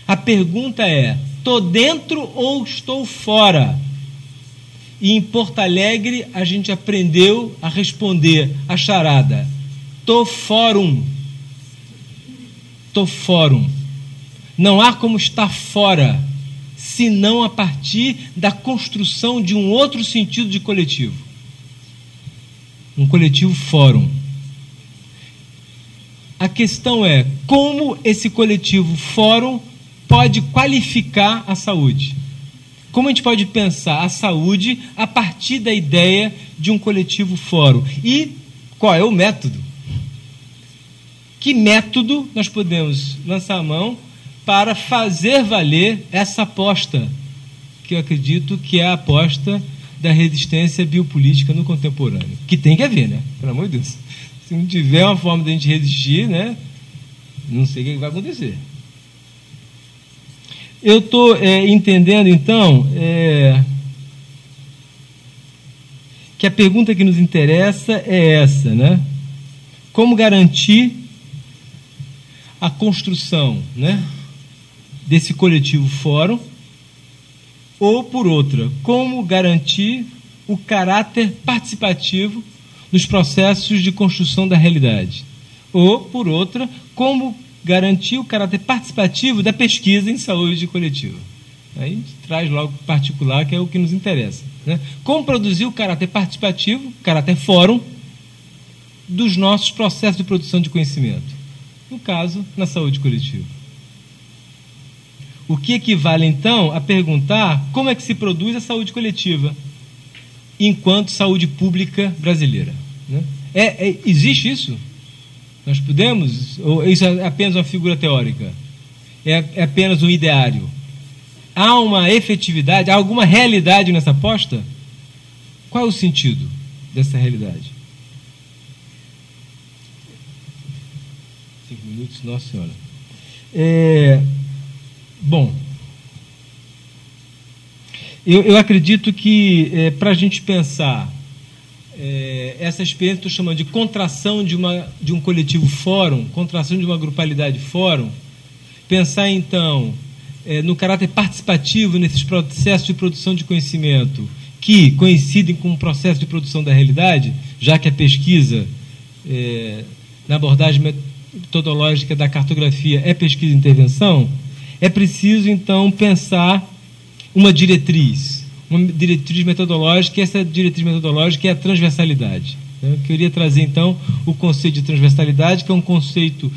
a pergunta é, estou dentro ou estou fora? E em Porto Alegre a gente aprendeu a responder a charada, estou fórum. Estou fórum. Não há como estar fora, senão a partir da construção de um outro sentido de coletivo. Um coletivo fórum. A questão é como esse coletivo fórum pode qualificar a saúde. Como a gente pode pensar a saúde a partir da ideia de um coletivo fórum? E qual é o método? Que método nós podemos lançar a mão para fazer valer essa aposta, que eu acredito que é a aposta da resistência biopolítica no contemporâneo? Que tem que haver, né? Pelo amor de Deus. Se não tiver uma forma de a gente resistir, né? Não sei o que vai acontecer. Eu estou entendendo, então, que a pergunta que nos interessa é essa, né? Como garantir a construção, né, desse coletivo fórum, ou, por outra, como garantir o caráter participativo nos processos de construção da realidade, ou, por outra, como garantir o caráter participativo da pesquisa em saúde coletiva. Aí a gente traz logo o particular, que é o que nos interessa, né? Como produzir o caráter participativo, caráter fórum, dos nossos processos de produção de conhecimento. No caso, na saúde coletiva. O que equivale, então, a perguntar como é que se produz a saúde coletiva enquanto saúde pública brasileira, né? Existe isso? Nós podemos? Ou isso é apenas uma figura teórica? É apenas um ideário? Há uma efetividade, há alguma realidade nessa aposta? Qual é o sentido dessa realidade? 5 minutos, nossa senhora. Bom, eu acredito que para a gente pensar essa experiência que estou chamando de contração de um coletivo fórum, contração de uma grupalidade fórum, pensar, então, no caráter participativo nesses processos de produção de conhecimento, que coincidem com o processo de produção da realidade, já que a pesquisa, na abordagem metodológica da cartografia, é pesquisa e intervenção, é preciso, então, pensar uma diretriz metodológica, e essa diretriz metodológica é a transversalidade. Eu queria trazer, então, o conceito de transversalidade, que é um conceito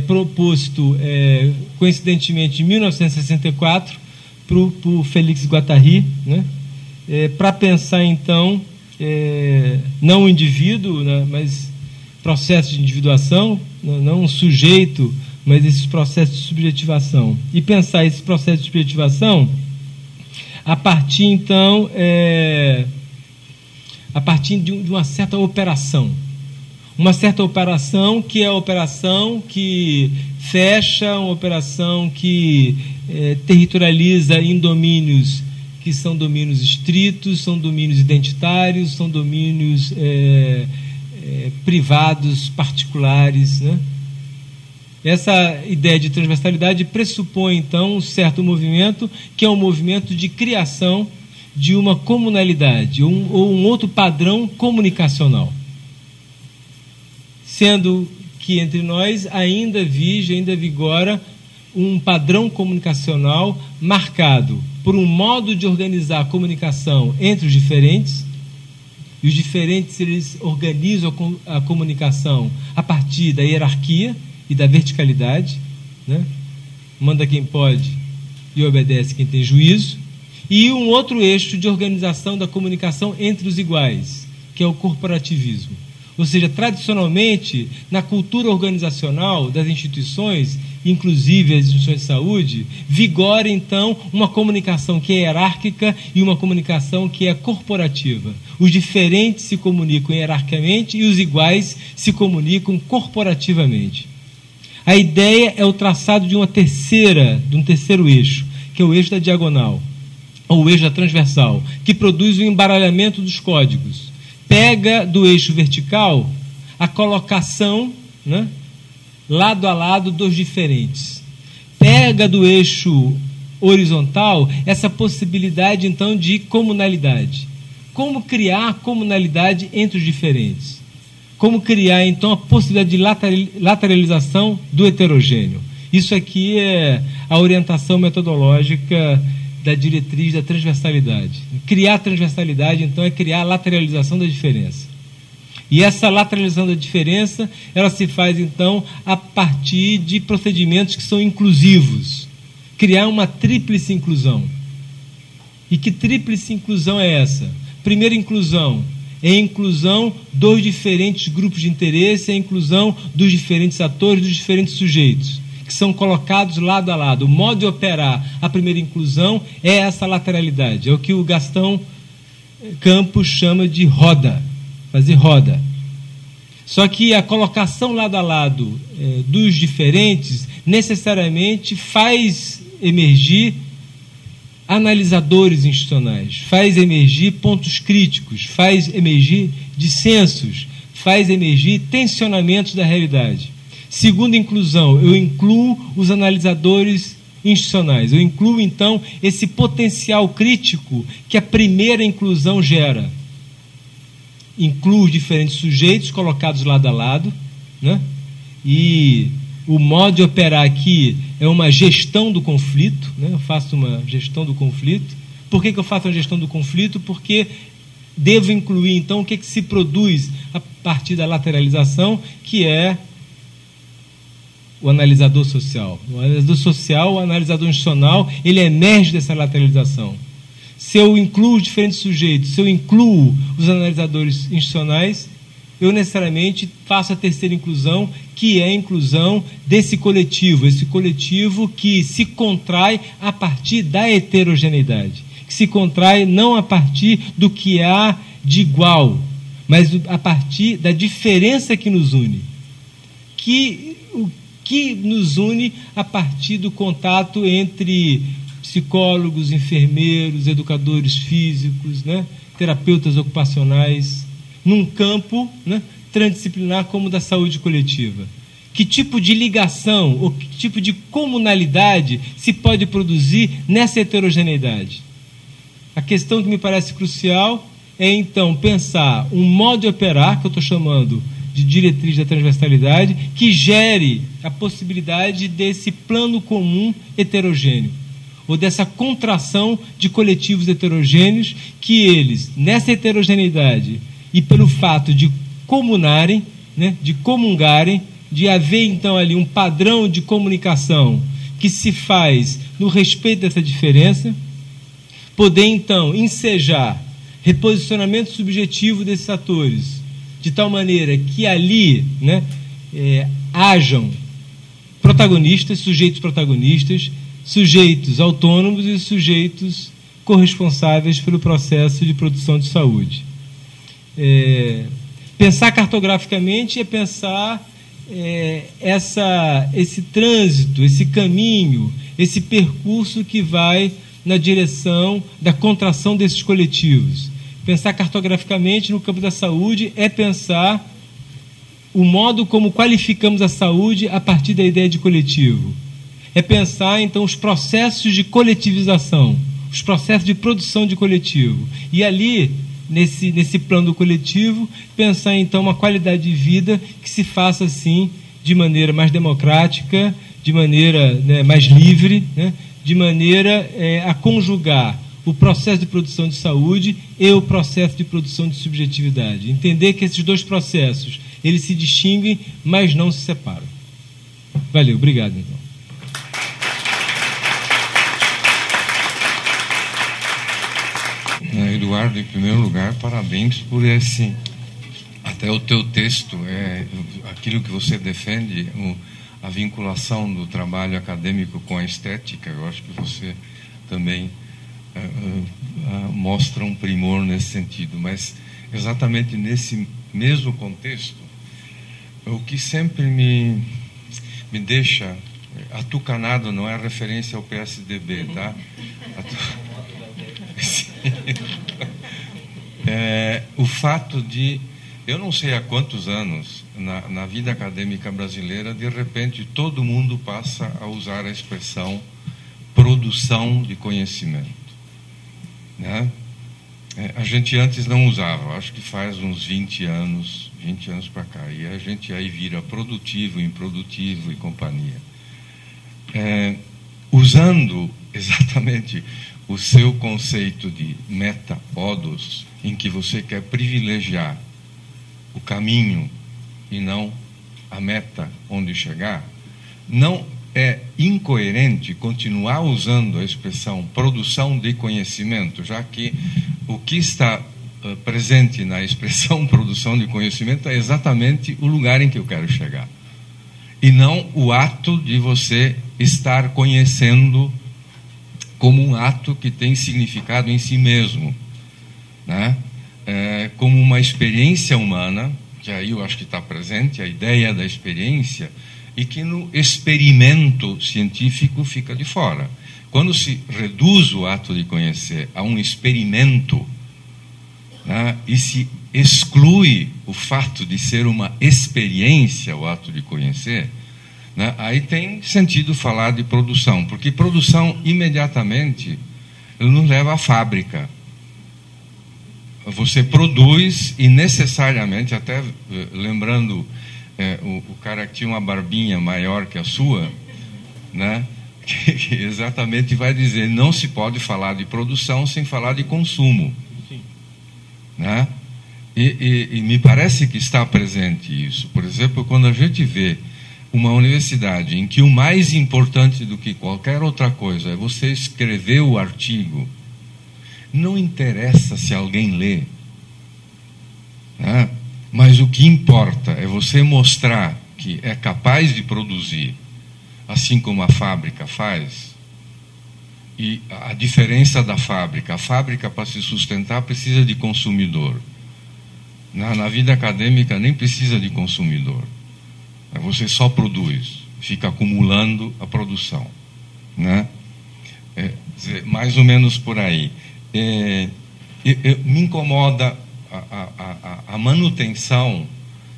proposto, coincidentemente, em 1964, por Félix Guattari, né? Para pensar, então, não o indivíduo, né, mas processo de individuação, não um sujeito, mas esses processos de subjetivação. E pensar esse processo de subjetivação a partir, então, a partir de uma certa operação. Uma certa operação que é a operação que fecha, uma operação que territorializa em domínios que são domínios estritos, são domínios identitários, são domínios privados, particulares, né? Essa ideia de transversalidade pressupõe, então, um certo movimento, que é um movimento de criação de uma comunalidade, ou um outro padrão comunicacional. Sendo que entre nós ainda vigora um padrão comunicacional marcado por um modo de organizar a comunicação entre os diferentes, e os diferentes eles organizam a comunicação a partir da hierarquia e da verticalidade, né? Manda quem pode e obedece quem tem juízo, e um outro eixo de organização da comunicação entre os iguais, que é o corporativismo. Ou seja, tradicionalmente, na cultura organizacional das instituições, inclusive as instituições de saúde, vigora, então, uma comunicação que é hierárquica e uma comunicação que é corporativa. Os diferentes se comunicam hierarquicamente e os iguais se comunicam corporativamente. A ideia é o traçado de um terceiro eixo, que é o eixo da diagonal, ou o eixo da transversal, que produz o embaralhamento dos códigos. Pega do eixo vertical a colocação, né, lado a lado dos diferentes. Pega do eixo horizontal essa possibilidade, então, de comunalidade. Como criar comunalidade entre os diferentes? Como criar, então, a possibilidade de lateralização do heterogêneo? Isso aqui é a orientação metodológica da diretriz da transversalidade. Criar transversalidade, então, é criar a lateralização da diferença. E essa lateralização da diferença, ela se faz, então, a partir de procedimentos que são inclusivos. Criar uma tríplice inclusão. E que tríplice inclusão é essa? Primeira inclusão é a inclusão dos diferentes grupos de interesse, é a inclusão dos diferentes atores, dos diferentes sujeitos, que são colocados lado a lado. O modo de operar a primeira inclusão é essa lateralidade. É o que o Gastão Campos chama de roda. Fazer roda. Só que a colocação lado a lado dos diferentes necessariamente faz emergir analisadores institucionais, faz emergir pontos críticos, faz emergir dissensos, faz emergir tensionamentos da realidade. Segunda inclusão, eu incluo os analisadores institucionais, eu incluo, então, esse potencial crítico que a primeira inclusão gera. Incluo os diferentes sujeitos colocados lado a lado, né? E o modo de operar aqui é uma gestão do conflito, né? Eu faço uma gestão do conflito. Por que eu faço uma gestão do conflito? Porque devo incluir, então, o que se produz a partir da lateralização, que é o analisador social. O analisador social, o analisador institucional, ele emerge dessa lateralização. Se eu incluo os diferentes sujeitos, se eu incluo os analisadores institucionais, eu necessariamente faço a terceira inclusão, que é a inclusão desse coletivo, esse coletivo que se contrai a partir da heterogeneidade, que se contrai não a partir do que há de igual, mas a partir da diferença que nos une. O que nos une a partir do contato entre psicólogos, enfermeiros, educadores físicos, né, terapeutas ocupacionais, num campo, né, transdisciplinar como o da saúde coletiva. Que tipo de ligação ou que tipo de comunalidade se pode produzir nessa heterogeneidade? A questão que me parece crucial é, então, pensar um modo de operar, que eu estou chamando de diretriz da transversalidade, que gere a possibilidade desse plano comum heterogêneo, ou dessa contração de coletivos heterogêneos, que eles, nessa heterogeneidade, e pelo fato de comunarem, né, de comungarem, de haver, então, ali um padrão de comunicação que se faz no respeito dessa diferença, poder, então, ensejar reposicionamento subjetivo desses atores, de tal maneira que ali, né, hajam protagonistas, sujeitos autônomos e sujeitos corresponsáveis pelo processo de produção de saúde. Pensar cartograficamente é pensar esse trânsito, esse caminho, esse percurso que vai na direção da contração desses coletivos. Pensar cartograficamente no campo da saúde é pensar o modo como qualificamos a saúde a partir da ideia de coletivo. É pensar, então, os processos de coletivização, os processos de produção de coletivo. E ali, nesse plano coletivo, pensar, então, uma qualidade de vida que se faça, assim, de maneira mais democrática, de maneira, né, mais livre, né, de maneira a conjugar o processo de produção de saúde e o processo de produção de subjetividade. Entender que esses dois processos, eles se distinguem, mas não se separam. Valeu, obrigado, então. Eduardo, em primeiro lugar, parabéns por até o teu texto, aquilo que você defende, a vinculação do trabalho acadêmico com a estética. Eu acho que você também mostra um primor nesse sentido, mas exatamente nesse mesmo contexto, o que sempre me deixa atucanado, não é referência ao PSDB, tá? O fato de, eu não sei há quantos anos, na vida acadêmica brasileira, de repente todo mundo passa a usar a expressão produção de conhecimento, né? A gente antes não usava, acho que faz uns 20 anos para cá, e a gente aí vira produtivo, improdutivo e companhia. Usando exatamente o seu conceito de meta-odos, em que você quer privilegiar o caminho e não a meta onde chegar, não é incoerente continuar usando a expressão produção de conhecimento, já que o que está presente na expressão produção de conhecimento é exatamente o lugar em que eu quero chegar, e não o ato de você estar conhecendo como um ato que tem significado em si mesmo, né? Como uma experiência humana, que aí eu acho que está presente a ideia da experiência, e que no experimento científico fica de fora. Quando se reduz o ato de conhecer a um experimento, né, e se exclui o fato de ser uma experiência, o ato de conhecer, né, aí tem sentido falar de produção, porque produção imediatamente nos leva à fábrica. Você produz e necessariamente, até lembrando o cara que tinha uma barbinha maior que a sua, né, que exatamente vai dizer, não se pode falar de produção sem falar de consumo. Sim. Né? E me parece que está presente isso. Por exemplo, quando a gente vê uma universidade em que o mais importante do que qualquer outra coisa é você escrever o artigo, não interessa se alguém lê, né? Mas o que importa é você mostrar que é capaz de produzir, assim como a fábrica faz. E a diferença da fábrica, a fábrica, para se sustentar, precisa de consumidor. Na vida acadêmica nem precisa de consumidor. Você só produz, fica acumulando a produção, né? Mais ou menos por aí. Me incomoda a manutenção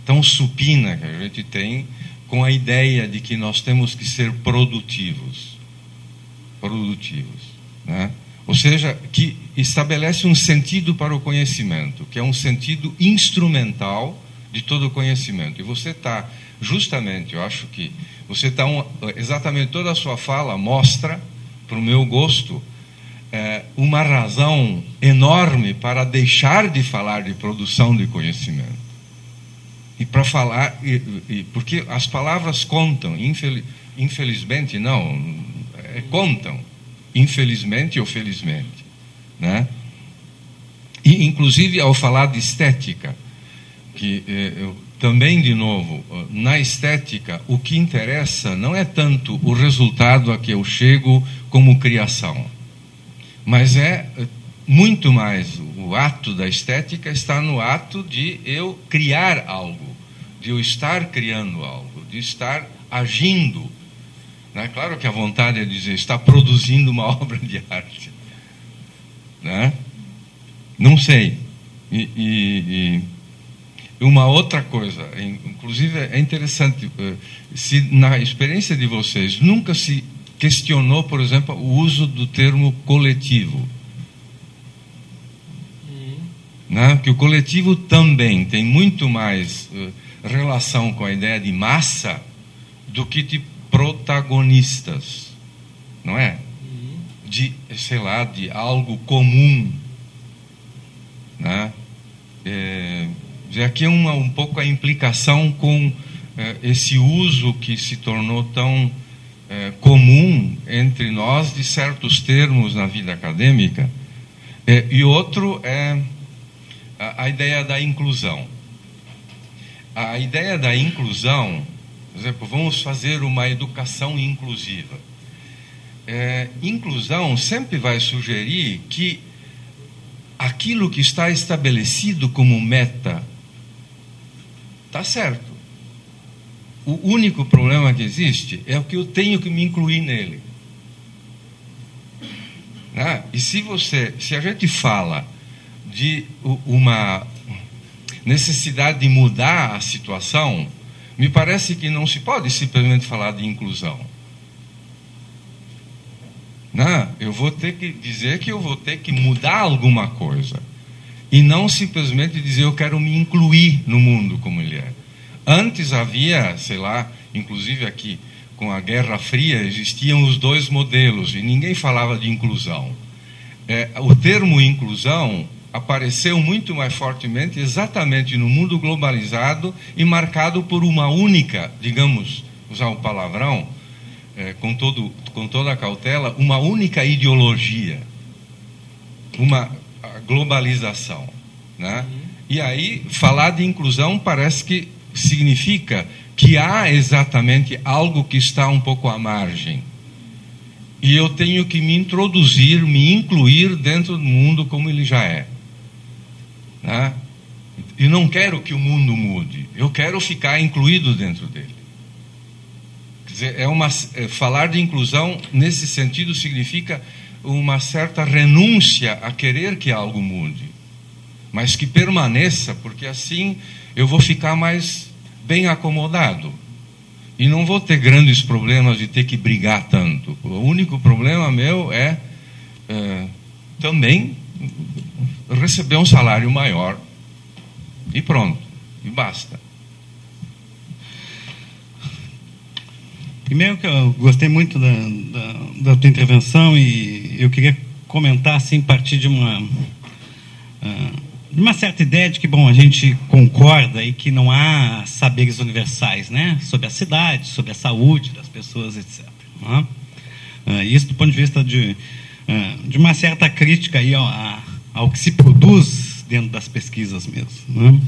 tão supina que a gente tem com a ideia de que nós temos que ser produtivos, né? Ou seja, que estabelece um sentido para o conhecimento, que é um sentido instrumental de todo o conhecimento. E você está, justamente, eu acho que você está, exatamente toda a sua fala mostra, para o meu gosto, uma razão enorme para deixar de falar de produção de conhecimento. E para falar, porque as palavras contam, infelizmente não, contam, infelizmente ou felizmente, né? E inclusive ao falar de estética, que também, de novo, na estética o que interessa não é tanto o resultado a que eu chego como criação, mas é muito mais o ato da estética está no ato de eu criar algo, de eu estar criando algo, de estar agindo. Não é claro que a vontade é dizer, está produzindo uma obra de arte, né? Não sei. E uma outra coisa, inclusive é interessante, se na experiência de vocês nunca se questionou, por exemplo, o uso do termo coletivo. Né? Que o coletivo também tem muito mais relação com a ideia de massa do que de protagonistas, não é? De, sei lá, de algo comum, né? Aqui é um pouco a implicação com esse uso que se tornou tão comum entre nós de certos termos na vida acadêmica, e outro é a ideia da inclusão. A ideia da inclusão, por exemplo, vamos fazer uma educação inclusiva. Inclusão sempre vai sugerir que aquilo que está estabelecido como meta está certo. O único problema que existe é o que eu tenho que me incluir nele. Né? E se a gente fala de uma necessidade de mudar a situação, me parece que não se pode simplesmente falar de inclusão. Não, eu vou ter que dizer que eu vou ter que mudar alguma coisa. E não simplesmente dizer eu quero me incluir no mundo como ele é. Antes havia, sei lá, inclusive aqui com a Guerra Fria, existiam os dois modelos e ninguém falava de inclusão. O termo inclusão apareceu muito mais fortemente exatamente no mundo globalizado e marcado por uma única, digamos, usar o palavrão, com toda a cautela, uma única ideologia, uma globalização, né? E aí, falar de inclusão parece que significa que há exatamente algo que está um pouco à margem. E eu tenho que me introduzir, me incluir dentro do mundo como ele já é. Né? E não quero que o mundo mude, eu quero ficar incluído dentro dele. Quer dizer, falar de inclusão nesse sentido significa uma certa renúncia a querer que algo mude, mas que permaneça, porque assim eu vou ficar mais bem acomodado e não vou ter grandes problemas de ter que brigar tanto. O único problema meu é também receber um salário maior e pronto, e basta. Primeiro que eu gostei muito da tua intervenção e eu queria comentar assim, a partir de uma certa ideia de que, bom, a gente concorda e que não há saberes universais, né, sobre a cidade, sobre a saúde das pessoas, etc. Isso do ponto de vista de uma certa crítica aí ao que se produz dentro das pesquisas mesmo, né?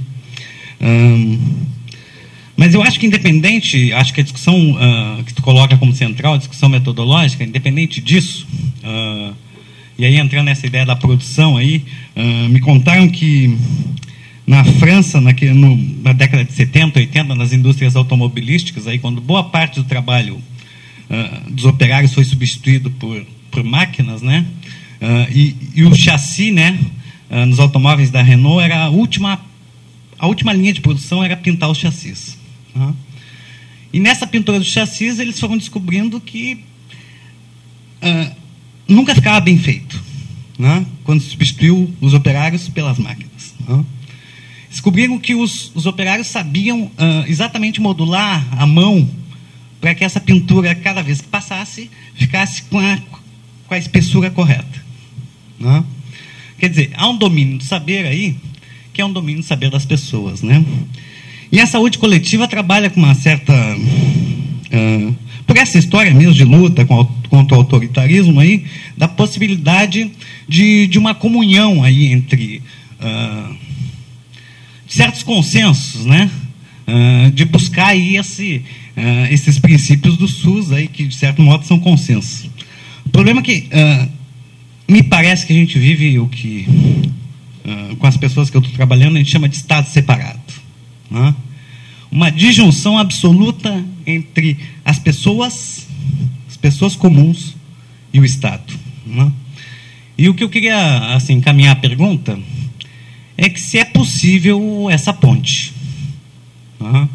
Mas eu acho que independente, acho que a discussão que tu coloca como central, a discussão metodológica, independente disso, e aí entrando nessa ideia da produção aí, me contaram que na França, na década de 70, 80, nas indústrias automobilísticas, aí, quando boa parte do trabalho dos operários foi substituído por máquinas, né, e o chassi, né, nos automóveis da Renault, era a última linha de produção era pintar os chassis. E nessa pintura do chassis, eles foram descobrindo que nunca ficava bem feito, né? Quando substituiu os operários pelas máquinas, né? Descobriram que os operários sabiam exatamente modular a mão para que essa pintura, cada vez que passasse, ficasse com a espessura correta, né? Quer dizer, há um domínio do saber aí, que é um domínio do saber das pessoas, né? E a saúde coletiva trabalha com uma certa... por essa história mesmo de luta contra o autoritarismo, aí, da possibilidade de uma comunhão aí entre certos consensos, né? De buscar aí esses princípios do SUS, aí, que, de certo modo, são consensos. O problema é que me parece que a gente vive o que, com as pessoas que eu estou trabalhando, a gente chama de estado separado, né? Uma disjunção absoluta entre as pessoas comuns e o Estado, né? E o que eu queria, assim, encaminhar a pergunta é que se é possível essa ponte, né?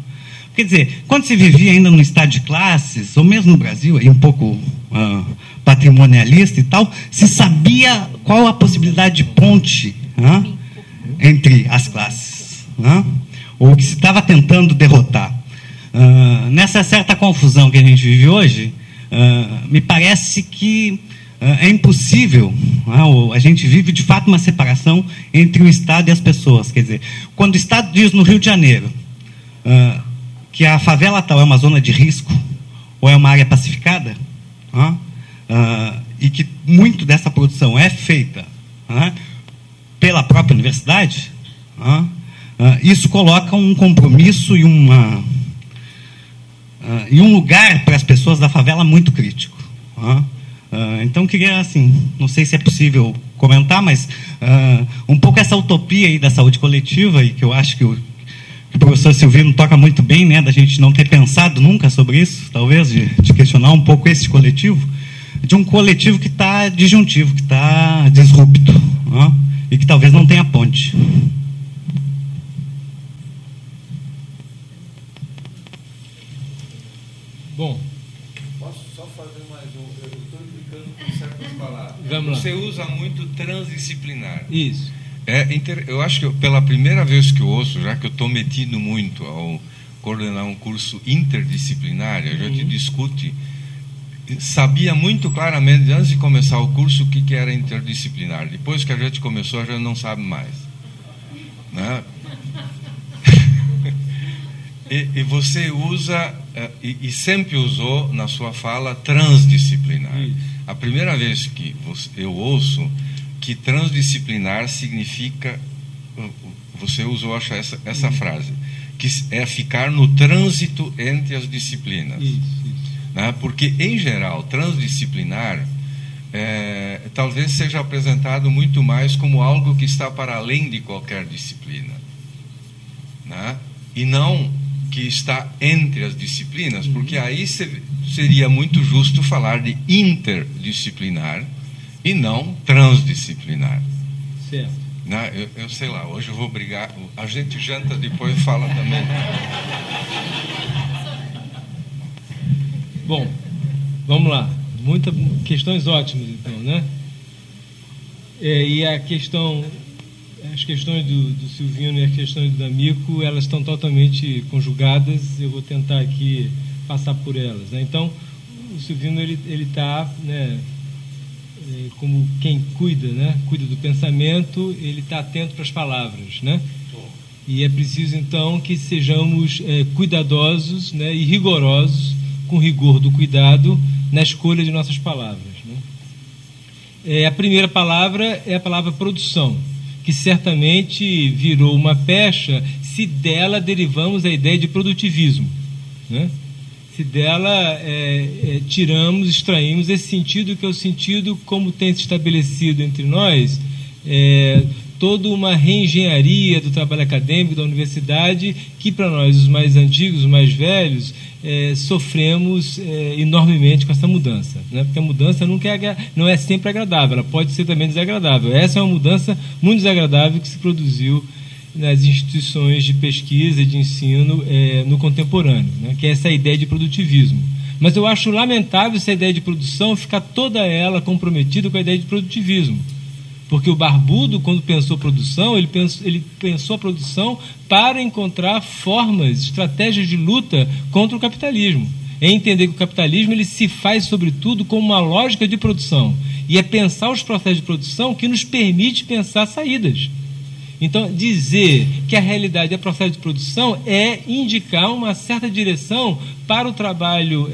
Quer dizer, quando se vivia ainda no estado de classes, ou mesmo no Brasil, aí um pouco patrimonialista e tal, se sabia qual a possibilidade de ponte, né, entre as classes, né, ou que se estava tentando derrotar. Nessa certa confusão que a gente vive hoje, me parece que é impossível, a gente vive de fato uma separação entre o Estado e as pessoas. Quer dizer, quando o Estado diz no Rio de Janeiro que a favela tal é uma zona de risco ou é uma área pacificada, e que muito dessa produção é feita pela própria universidade, isso coloca um compromisso e um lugar para as pessoas da favela muito crítico. Então, queria, assim, não sei se é possível comentar, mas um pouco essa utopia aí da saúde coletiva, e que eu acho que o professor Silvino toca muito bem, né, da gente não ter pensado nunca sobre isso, talvez, de questionar um pouco esse coletivo, de um coletivo que está disjuntivo, que está disrupto, e que talvez não tenha ponte. Bom, posso só fazer mais um? Eu estou implicando com certas palavras. Vamos lá. Você usa muito transdisciplinar. Isso. Eu acho que pela primeira vez que eu ouço, já que eu estou metido muito ao coordenar um curso interdisciplinar, a gente discute, sabia muito claramente, antes de começar o curso, o que era interdisciplinar. Depois que a gente começou, a gente não sabe mais, né? E você usa, e sempre usou na sua fala, transdisciplinar. Isso. A primeira vez que eu ouço que transdisciplinar significa, você usou, acho, essa frase, que é ficar no trânsito entre as disciplinas. Isso. Né? Porque, em geral, transdisciplinar talvez seja apresentado muito mais como algo que está para além de qualquer disciplina, né? E não que está entre as disciplinas, porque aí seria muito justo falar de interdisciplinar e não transdisciplinar. Certo. Né? Eu sei lá, hoje eu vou brigar, a gente janta depois e fala também. Bom, vamos lá. Muitas questões ótimas, então, né? E as questões do Silvino e as questões do D'Amico, elas estão totalmente conjugadas. Eu vou tentar aqui passar por elas, né? Então, o Silvino ele está, né, como quem cuida, né? Cuida do pensamento, ele está atento para as palavras, né? E é preciso, então, que sejamos cuidadosos, né, e rigorosos, com rigor do cuidado, na escolha de nossas palavras, né? A primeira palavra é a palavra produção, que certamente virou uma pecha se dela derivamos a ideia de produtivismo, né? Se dela extraímos esse sentido, que é o sentido, como tem se estabelecido entre nós, toda uma reengenharia do trabalho acadêmico da universidade, que para nós, os mais antigos, os mais velhos, sofremos enormemente com essa mudança, né? Porque a mudança não é sempre agradável, ela pode ser também desagradável. Essa é uma mudança muito desagradável que se produziu nas instituições de pesquisa e de ensino no contemporâneo, né, que é essa ideia de produtivismo. Mas eu acho lamentável essa ideia de produção ficar toda ela comprometida com a ideia de produtivismo. Porque o Barbudo, quando pensou produção, ele pensou a produção para encontrar formas, estratégias de luta contra o capitalismo. É entender que o capitalismo ele se faz, sobretudo, como uma lógica de produção. E é pensar os processos de produção que nos permite pensar saídas. Então, dizer que a realidade é processo de produção é indicar uma certa direção para o trabalho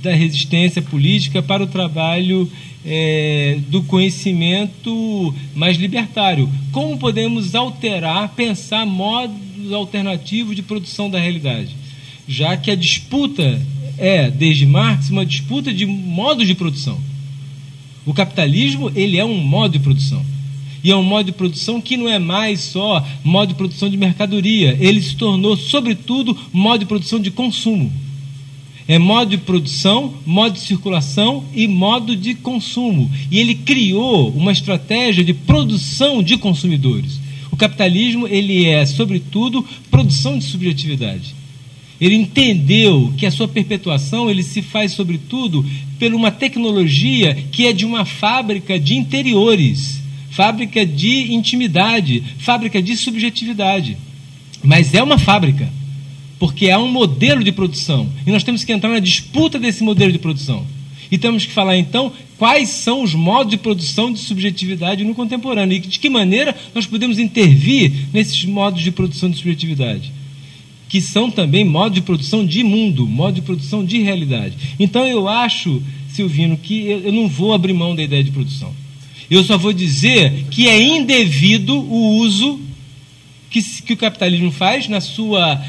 da resistência política, para o trabalho do conhecimento mais libertário. Como podemos alterar, pensar modos alternativos de produção da realidade? Já que a disputa desde Marx, uma disputa de modos de produção. O capitalismo ele é um modo de produção. E é um modo de produção que não é mais só modo de produção de mercadoria. Ele se tornou, sobretudo, modo de produção de consumo. É modo de produção, modo de circulação e modo de consumo. E ele criou uma estratégia de produção de consumidores. O capitalismo ele é, sobretudo, produção de subjetividade. Ele entendeu que a sua perpetuação ele se faz, sobretudo, por uma tecnologia que é de uma fábrica de interiores, fábrica de intimidade, fábrica de subjetividade. Mas é uma fábrica, porque há um modelo de produção. E nós temos que entrar na disputa desse modelo de produção. E temos que falar, então, quais são os modos de produção de subjetividade no contemporâneo e de que maneira nós podemos intervir nesses modos de produção de subjetividade, que são também modos de produção de mundo, modo de produção de realidade. Então, eu acho, Silvino, que eu não vou abrir mão da ideia de produção. Eu só vou dizer que é indevido o uso que o capitalismo faz na sua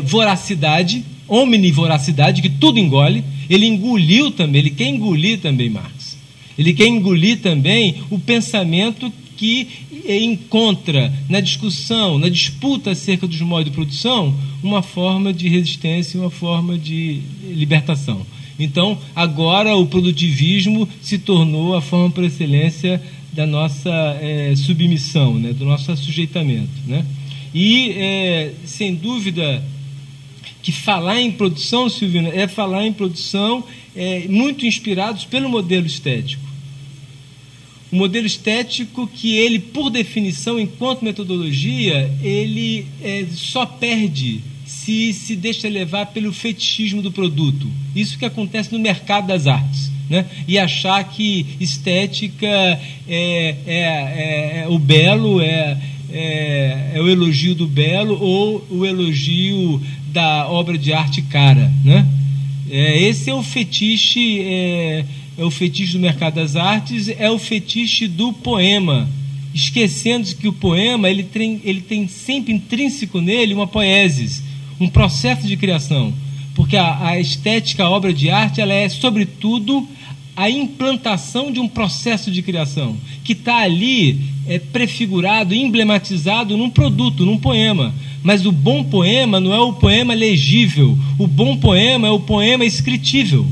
voracidade, omnivoracidade, que tudo engole. Ele engoliu também, ele quer engolir também Marx. Ele quer engolir também o pensamento que encontra na discussão, na disputa acerca dos modos de produção, uma forma de resistência, uma forma de libertação. Então, agora o produtivismo se tornou a forma por excelência da nossa submissão, né, do nosso sujeitamento, né? E, sem dúvida, que falar em produção, Silvina, é falar em produção muito inspirados pelo modelo estético. O modelo estético que ele, por definição, enquanto metodologia, ele só perde se deixa levar pelo fetichismo do produto. Isso que acontece no mercado das artes, né? E achar que estética o belo, é o elogio do belo ou o elogio da obra de arte cara, né? Esse é o fetiche, é o fetiche do mercado das artes, é o fetiche do poema, esquecendo que o poema ele tem sempre intrínseco nele uma poiesis, um processo de criação, porque a estética, a obra de arte, ela é, sobretudo, a implantação de um processo de criação, que está ali prefigurado, emblematizado num produto, num poema. Mas o bom poema não é o poema legível, o bom poema é o poema escritível.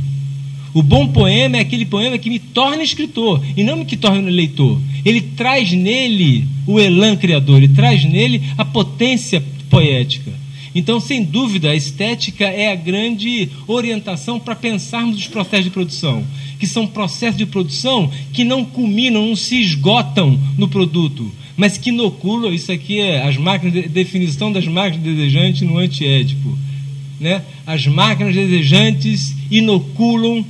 O bom poema é aquele poema que me torna escritor, e não me que torna leitor. Ele traz nele o elan criador, ele traz nele a potência poética. Então, sem dúvida, a estética é a grande orientação para pensarmos os processos de produção, que são processos de produção que não culminam, não se esgotam no produto, mas que inoculam. Isso aqui é as máquinas, definição das máquinas desejantes no antiédipo, né? As máquinas desejantes inoculam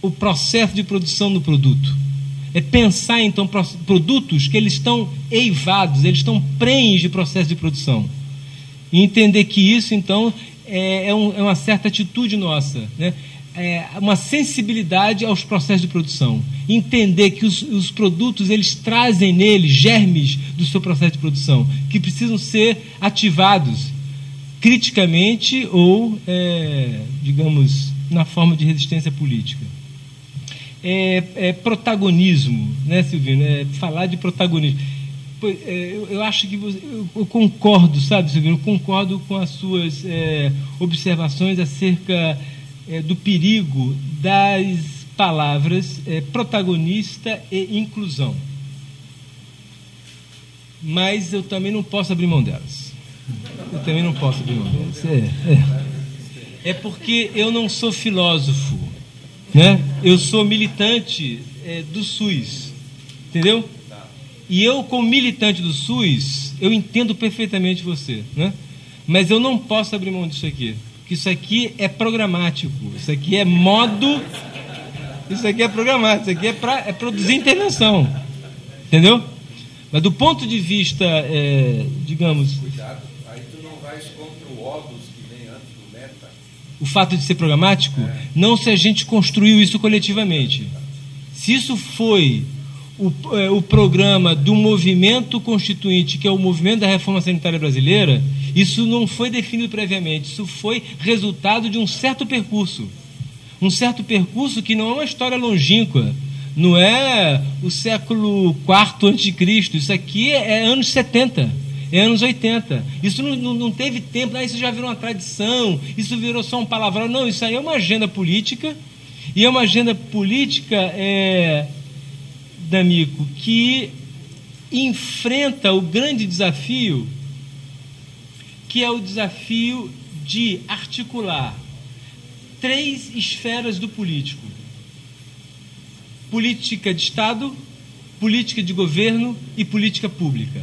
o processo de produção no produto. É pensar, então, produtos que eles estão eivados, eles estão prenhes de processo de produção. E entender que isso, então, é uma certa atitude nossa, né? Uma sensibilidade aos processos de produção. Entender que os produtos, eles trazem neles germes do seu processo de produção, que precisam ser ativados criticamente ou, digamos, na forma de resistência política. Protagonismo, né, Silvino? Falar de protagonismo. Eu acho que eu concordo, sabe, Silvino? Eu concordo com as suas observações acerca do perigo das palavras protagonista e inclusão. mas eu também não posso abrir mão delas. É porque eu não sou filósofo, né? Eu sou militante do SUS, entendeu? E eu, como militante do SUS, eu entendo perfeitamente você, né? Mas eu não posso abrir mão disso aqui, porque isso aqui é programático, isso aqui é modo, isso aqui é programático, isso aqui é produzir intervenção, entendeu? Mas do ponto de vista, digamos... Cuidado, aí tu não vais contra o ODUS que vem antes do META. O fato de ser programático, não se a gente construiu isso coletivamente. Se isso foi o programa do movimento constituinte, que é o movimento da reforma sanitária brasileira, isso não foi definido previamente, isso foi resultado de um certo percurso. Um certo percurso que não é uma história longínqua, não é o século IV a.C., isso aqui é anos 70, é anos 80. Isso não teve tempo, isso já virou uma tradição, isso virou só um palavrão. Não, isso aí é uma agenda política, e é uma agenda política, D'Amico, que enfrenta o grande desafio, que é o desafio de articular 3 esferas do político: política de Estado, política de governo e política pública.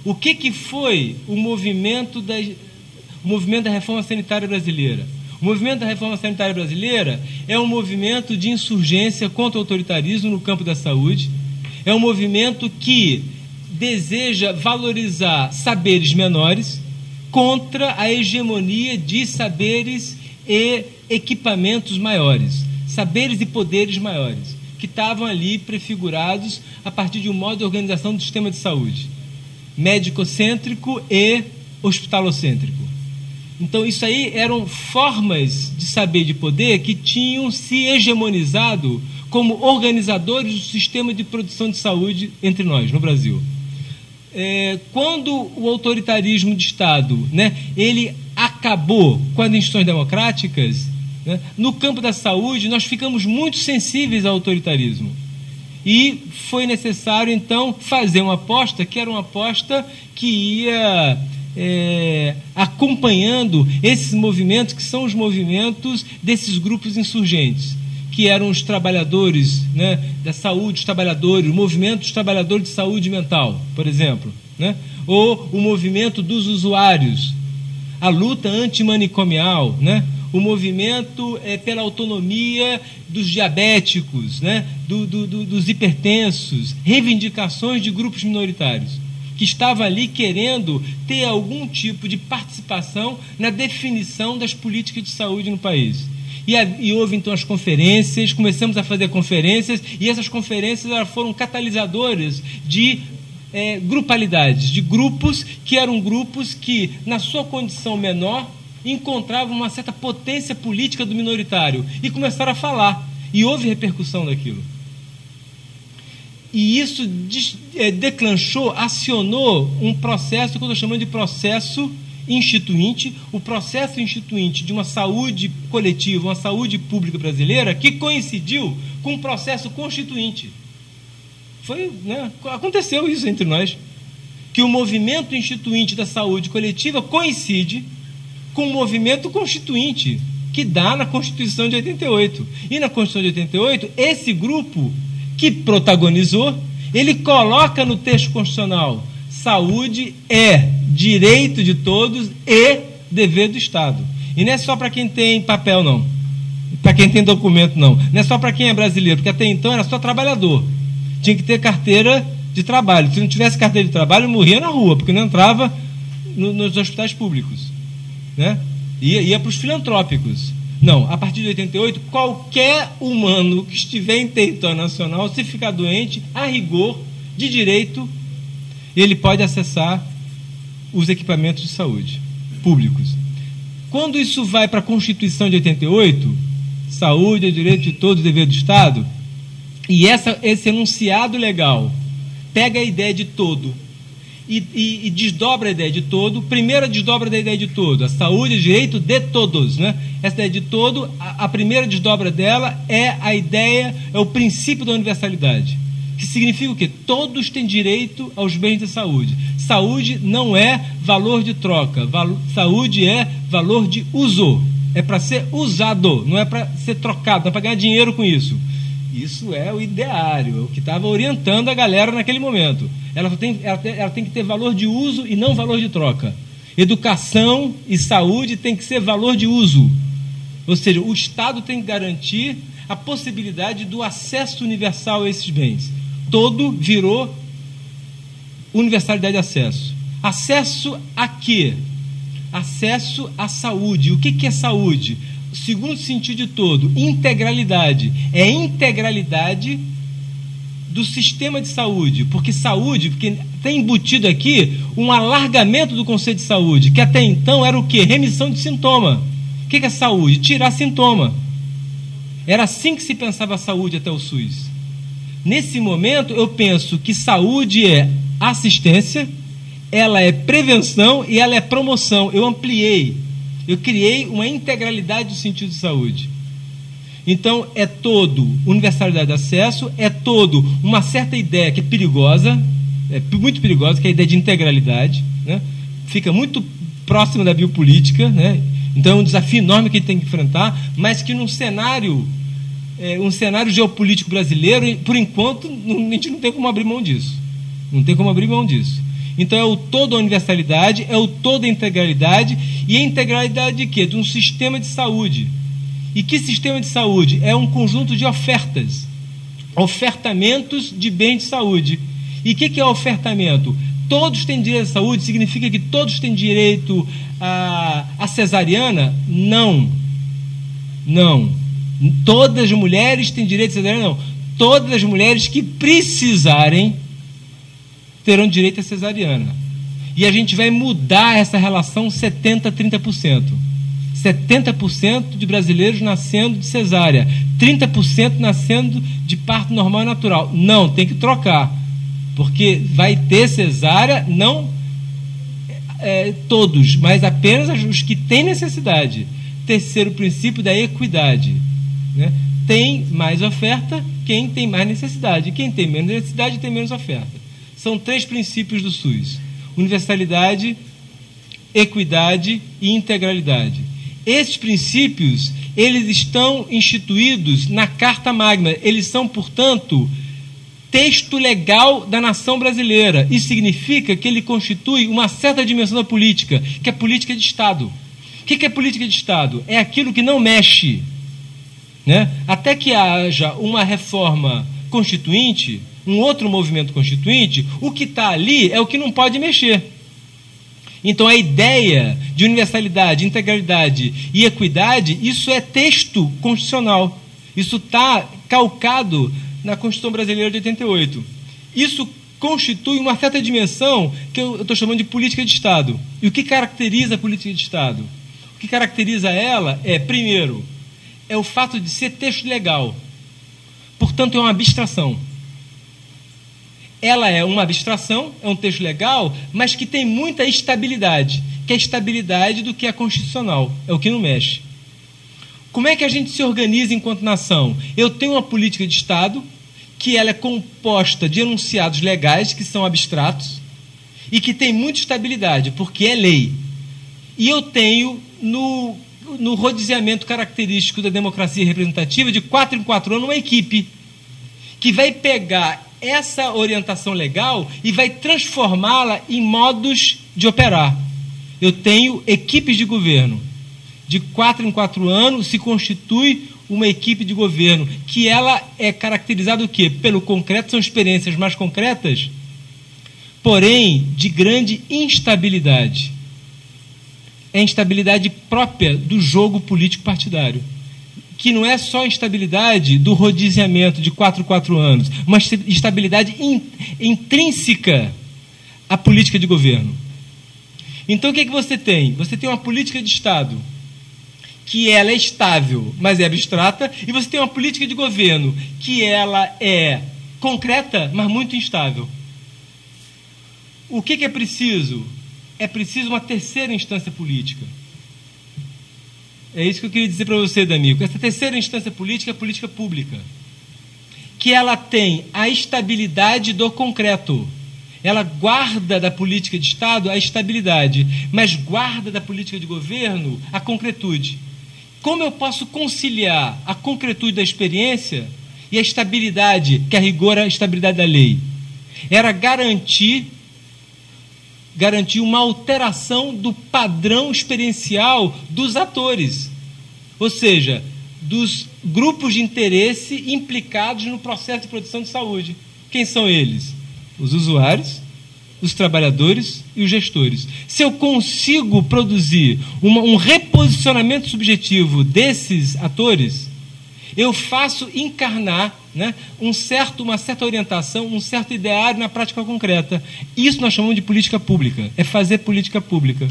O que foi o movimento da reforma sanitária brasileira? O movimento da reforma sanitária brasileira é um movimento de insurgência contra o autoritarismo no campo da saúde, é um movimento que deseja valorizar saberes menores contra a hegemonia de saberes e equipamentos maiores, saberes e poderes maiores, que estavam ali prefigurados a partir de um modo de organização do sistema de saúde, médico-cêntrico e hospitalocêntrico. Então, isso aí eram formas de saber e de poder que tinham se hegemonizado como organizadores do sistema de produção de saúde entre nós, no Brasil. Quando o autoritarismo de Estado, né, ele acabou com as instituições democráticas, né, no campo da saúde nós ficamos muito sensíveis ao autoritarismo. E foi necessário, então, fazer uma aposta, que era uma aposta que ia acompanhando esses movimentos, que são os movimentos desses grupos insurgentes, que eram os trabalhadores, né, da saúde, os trabalhadores, o movimento dos trabalhadores de saúde mental, por exemplo, né, ou o movimento dos usuários, a luta antimanicomial, né, o movimento pela autonomia dos diabéticos, né, dos hipertensos, reivindicações de grupos minoritários, que estava ali querendo ter algum tipo de participação na definição das políticas de saúde no país. E houve, então, as conferências, começamos a fazer conferências, e essas conferências elas foram catalisadoras de grupalidades, de grupos que eram grupos que, na sua condição menor, encontravam uma certa potência política do minoritário, e começaram a falar, e houve repercussão daquilo. E isso declanchou, acionou um processo que eu estou chamando de processo instituinte, o processo instituinte de uma saúde coletiva, uma saúde pública brasileira, que coincidiu com um processo constituinte. Aconteceu isso entre nós, que o movimento instituinte da saúde coletiva coincide com o movimento constituinte, que dá na Constituição de 88. E na Constituição de 88, esse grupo que protagonizou, ele coloca no texto constitucional: saúde é direito de todos e dever do Estado. E não é só para quem tem papel, não. Para quem tem documento, não. Não é só para quem é brasileiro, porque até então era só trabalhador. Tinha que ter carteira de trabalho. Se não tivesse carteira de trabalho, morria na rua, porque não entrava nos hospitais públicos, né? Ia para os filantrópicos. Não, a partir de 88, qualquer humano que estiver em território nacional, se ficar doente, a rigor, de direito, ele pode acessar os equipamentos de saúde públicos. Quando isso vai para a Constituição de 88, saúde é direito de todos, dever do Estado, e esse enunciado legal pega a ideia de todo e desdobra a ideia de todo. Primeira desdobra da ideia de todo: a saúde é direito de todos, né? Essa ideia de todo, a primeira desdobra dela é a ideia, é o princípio da universalidade. que significa o quê? Todos têm direito aos bens de saúde. Saúde não é valor de troca, saúde é valor de uso. É para ser usado, não é para ser trocado, não é para ganhar dinheiro com isso. Isso é o ideário, é o que estava orientando a galera naquele momento. Ela tem que ter valor de uso e não valor de troca. Educação e saúde tem que ser valor de uso. Ou seja, o Estado tem que garantir a possibilidade do acesso universal a esses bens. Todo virou universalidade de acesso. Acesso a quê? Acesso à saúde. O que é saúde? Segundo sentido de todo, integralidade. É a integralidade do sistema de saúde. Porque tem embutido aqui um alargamento do conceito de saúde, que até então era o quê? Remissão de sintoma. O que é saúde? Tirar sintoma. Era assim que se pensava a saúde até o SUS. Nesse momento, eu penso que saúde é assistência, ela é prevenção e ela é promoção. Eu ampliei, eu criei uma integralidade do sentido de saúde. Então, é todo universalidade de acesso, é todo uma certa ideia que é perigosa, é muito perigosa, que é a ideia de integralidade, né? Fica muito próxima da biopolítica, né? Então, é um desafio enorme que a gente tem que enfrentar, mas que num cenário geopolítico brasileiro, por enquanto, a gente não tem como abrir mão disso. Não tem como abrir mão disso. Então, é o todo a universalidade, é o todo a integralidade, e a integralidade de quê? De um sistema de saúde. E que sistema de saúde? É um conjunto de ofertas, ofertamentos de bens de saúde. E o que é ofertamento? Todos têm direito à saúde, significa que todos têm direito à cesariana? Não. Não. Todas as mulheres têm direito à cesariana? Não. Todas as mulheres que precisarem terão direito à cesariana. E a gente vai mudar essa relação 70-30%. 70% de brasileiros nascendo de cesárea, 30% nascendo de parto normal e natural. Não, tem que trocar, porque vai ter cesárea, não todos, mas apenas os que têm necessidade. Terceiro princípio da equidade, né? Tem mais oferta quem tem mais necessidade, quem tem menos necessidade tem menos oferta. São 3 princípios do SUS: universalidade, equidade e integralidade. Esses princípios, eles estão instituídos na Carta Magna. Eles são, portanto, texto legal da nação brasileira. Isso significa que ele constitui uma certa dimensão da política, que é política de Estado. O que é política de Estado? É aquilo que não mexe, né? Até que haja uma reforma constituinte, um outro movimento constituinte, o que está ali é o que não pode mexer. Então, a ideia de universalidade, integralidade e equidade, isso é texto constitucional. Isso está calcado na Constituição Brasileira de 88. Isso constitui uma certa dimensão que eu estou chamando de política de Estado. E o que caracteriza a política de Estado? O que caracteriza ela é, primeiro, é o fato de ser texto legal. Portanto, é uma abstração. Ela é uma abstração, é um texto legal, mas que tem muita estabilidade, que é a estabilidade do que é constitucional, é o que não mexe. Como é que a gente se organiza enquanto nação? Eu tenho uma política de Estado, que ela é composta de enunciados legais, que são abstratos, e que tem muita estabilidade, porque é lei. E eu tenho, no rodiziamento característico da democracia representativa, de 4 em 4 anos, uma equipe que vai pegar essa orientação legal e vai transformá-la em modos de operar. Eu tenho equipes de governo. De 4 em 4 anos se constitui uma equipe de governo, que ela é caracterizada o quê? Pelo concreto, são experiências mais concretas, porém de grande instabilidade. É a instabilidade própria do jogo político partidário, que não é só a instabilidade do rodiziamento de 4 em 4 anos, mas instabilidade intrínseca à política de governo. Então, o que você tem? Você tem uma política de Estado, que ela é estável, mas é abstrata, e você tem uma política de governo, que ela é concreta, mas muito instável. O que é preciso? É preciso uma terceira instância política. É isso que eu queria dizer para você, D'Amico. Essa terceira instância política é a política pública, que ela tem a estabilidade do concreto. Ela guarda da política de Estado a estabilidade, mas guarda da política de governo a concretude. Como eu posso conciliar a concretude da experiência e a estabilidade, que a rigor é a estabilidade da lei? Era garantir uma alteração do padrão experiencial dos atores, ou seja, dos grupos de interesse implicados no processo de produção de saúde. Quem são eles? Os usuários, os trabalhadores e os gestores. Se eu consigo produzir um reposicionamento subjetivo desses atores, eu faço encarnar, né, uma certa orientação, um certo ideário na prática concreta. Isso nós chamamos de política pública, é fazer política pública.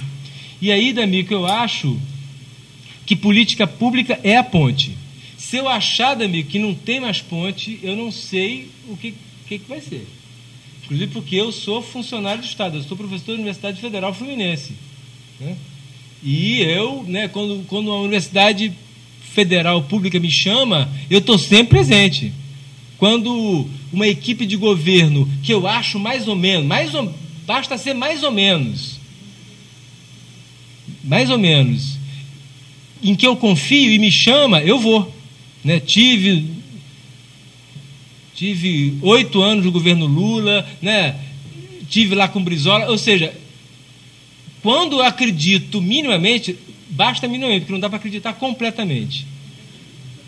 E aí, D'Amico, eu acho que política pública é a ponte. Se eu achar, D'Amico, que não tem mais ponte, eu não sei o que vai ser. Inclusive porque eu sou funcionário do Estado, eu sou professor da Universidade Federal Fluminense, né? E eu, né, quando a Universidade Federal Pública me chama, eu estou sempre presente. Quando uma equipe de governo, que eu acho mais ou menos, basta ser mais ou menos, em que eu confio e me chama, eu vou, né? Tive 8 anos no governo Lula, né? Tive lá com Brizola, ou seja, quando eu acredito minimamente, basta minimamente, porque não dá para acreditar completamente,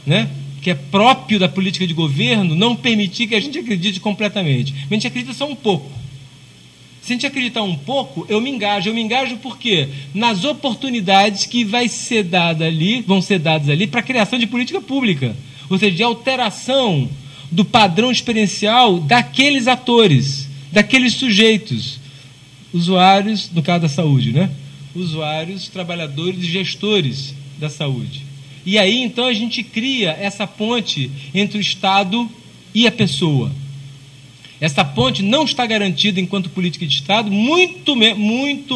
né? Que é próprio da política de governo não permitir que a gente acredite completamente. A gente acredita só um pouco. Se a gente acreditar um pouco, eu me engajo por quê? Nas oportunidades que vão ser dadas ali para a criação de política pública, ou seja, de alteração do padrão experiencial daqueles atores, daqueles sujeitos, usuários, no caso da saúde, né? Usuários, trabalhadores e gestores da saúde. E aí, então, a gente cria essa ponte entre o Estado e a pessoa. Essa ponte não está garantida enquanto política de Estado, muito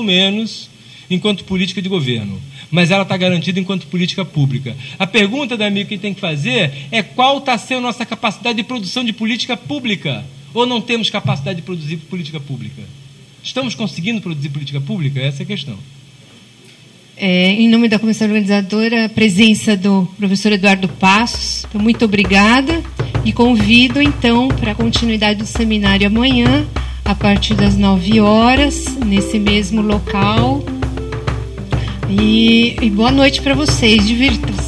menos enquanto política de governo. Mas ela está garantida enquanto política pública. A pergunta, D'Amico, que tem que fazer é qual está sendo a nossa capacidade de produção de política pública? Ou não temos capacidade de produzir política pública? Estamos conseguindo produzir política pública? Essa é a questão. Em nome da comissão organizadora, a presença do professor Eduardo Passos. Então, muito obrigada e convido, então, para a continuidade do seminário amanhã, a partir das 9 horas, nesse mesmo local. E boa noite para vocês, divirtam-se.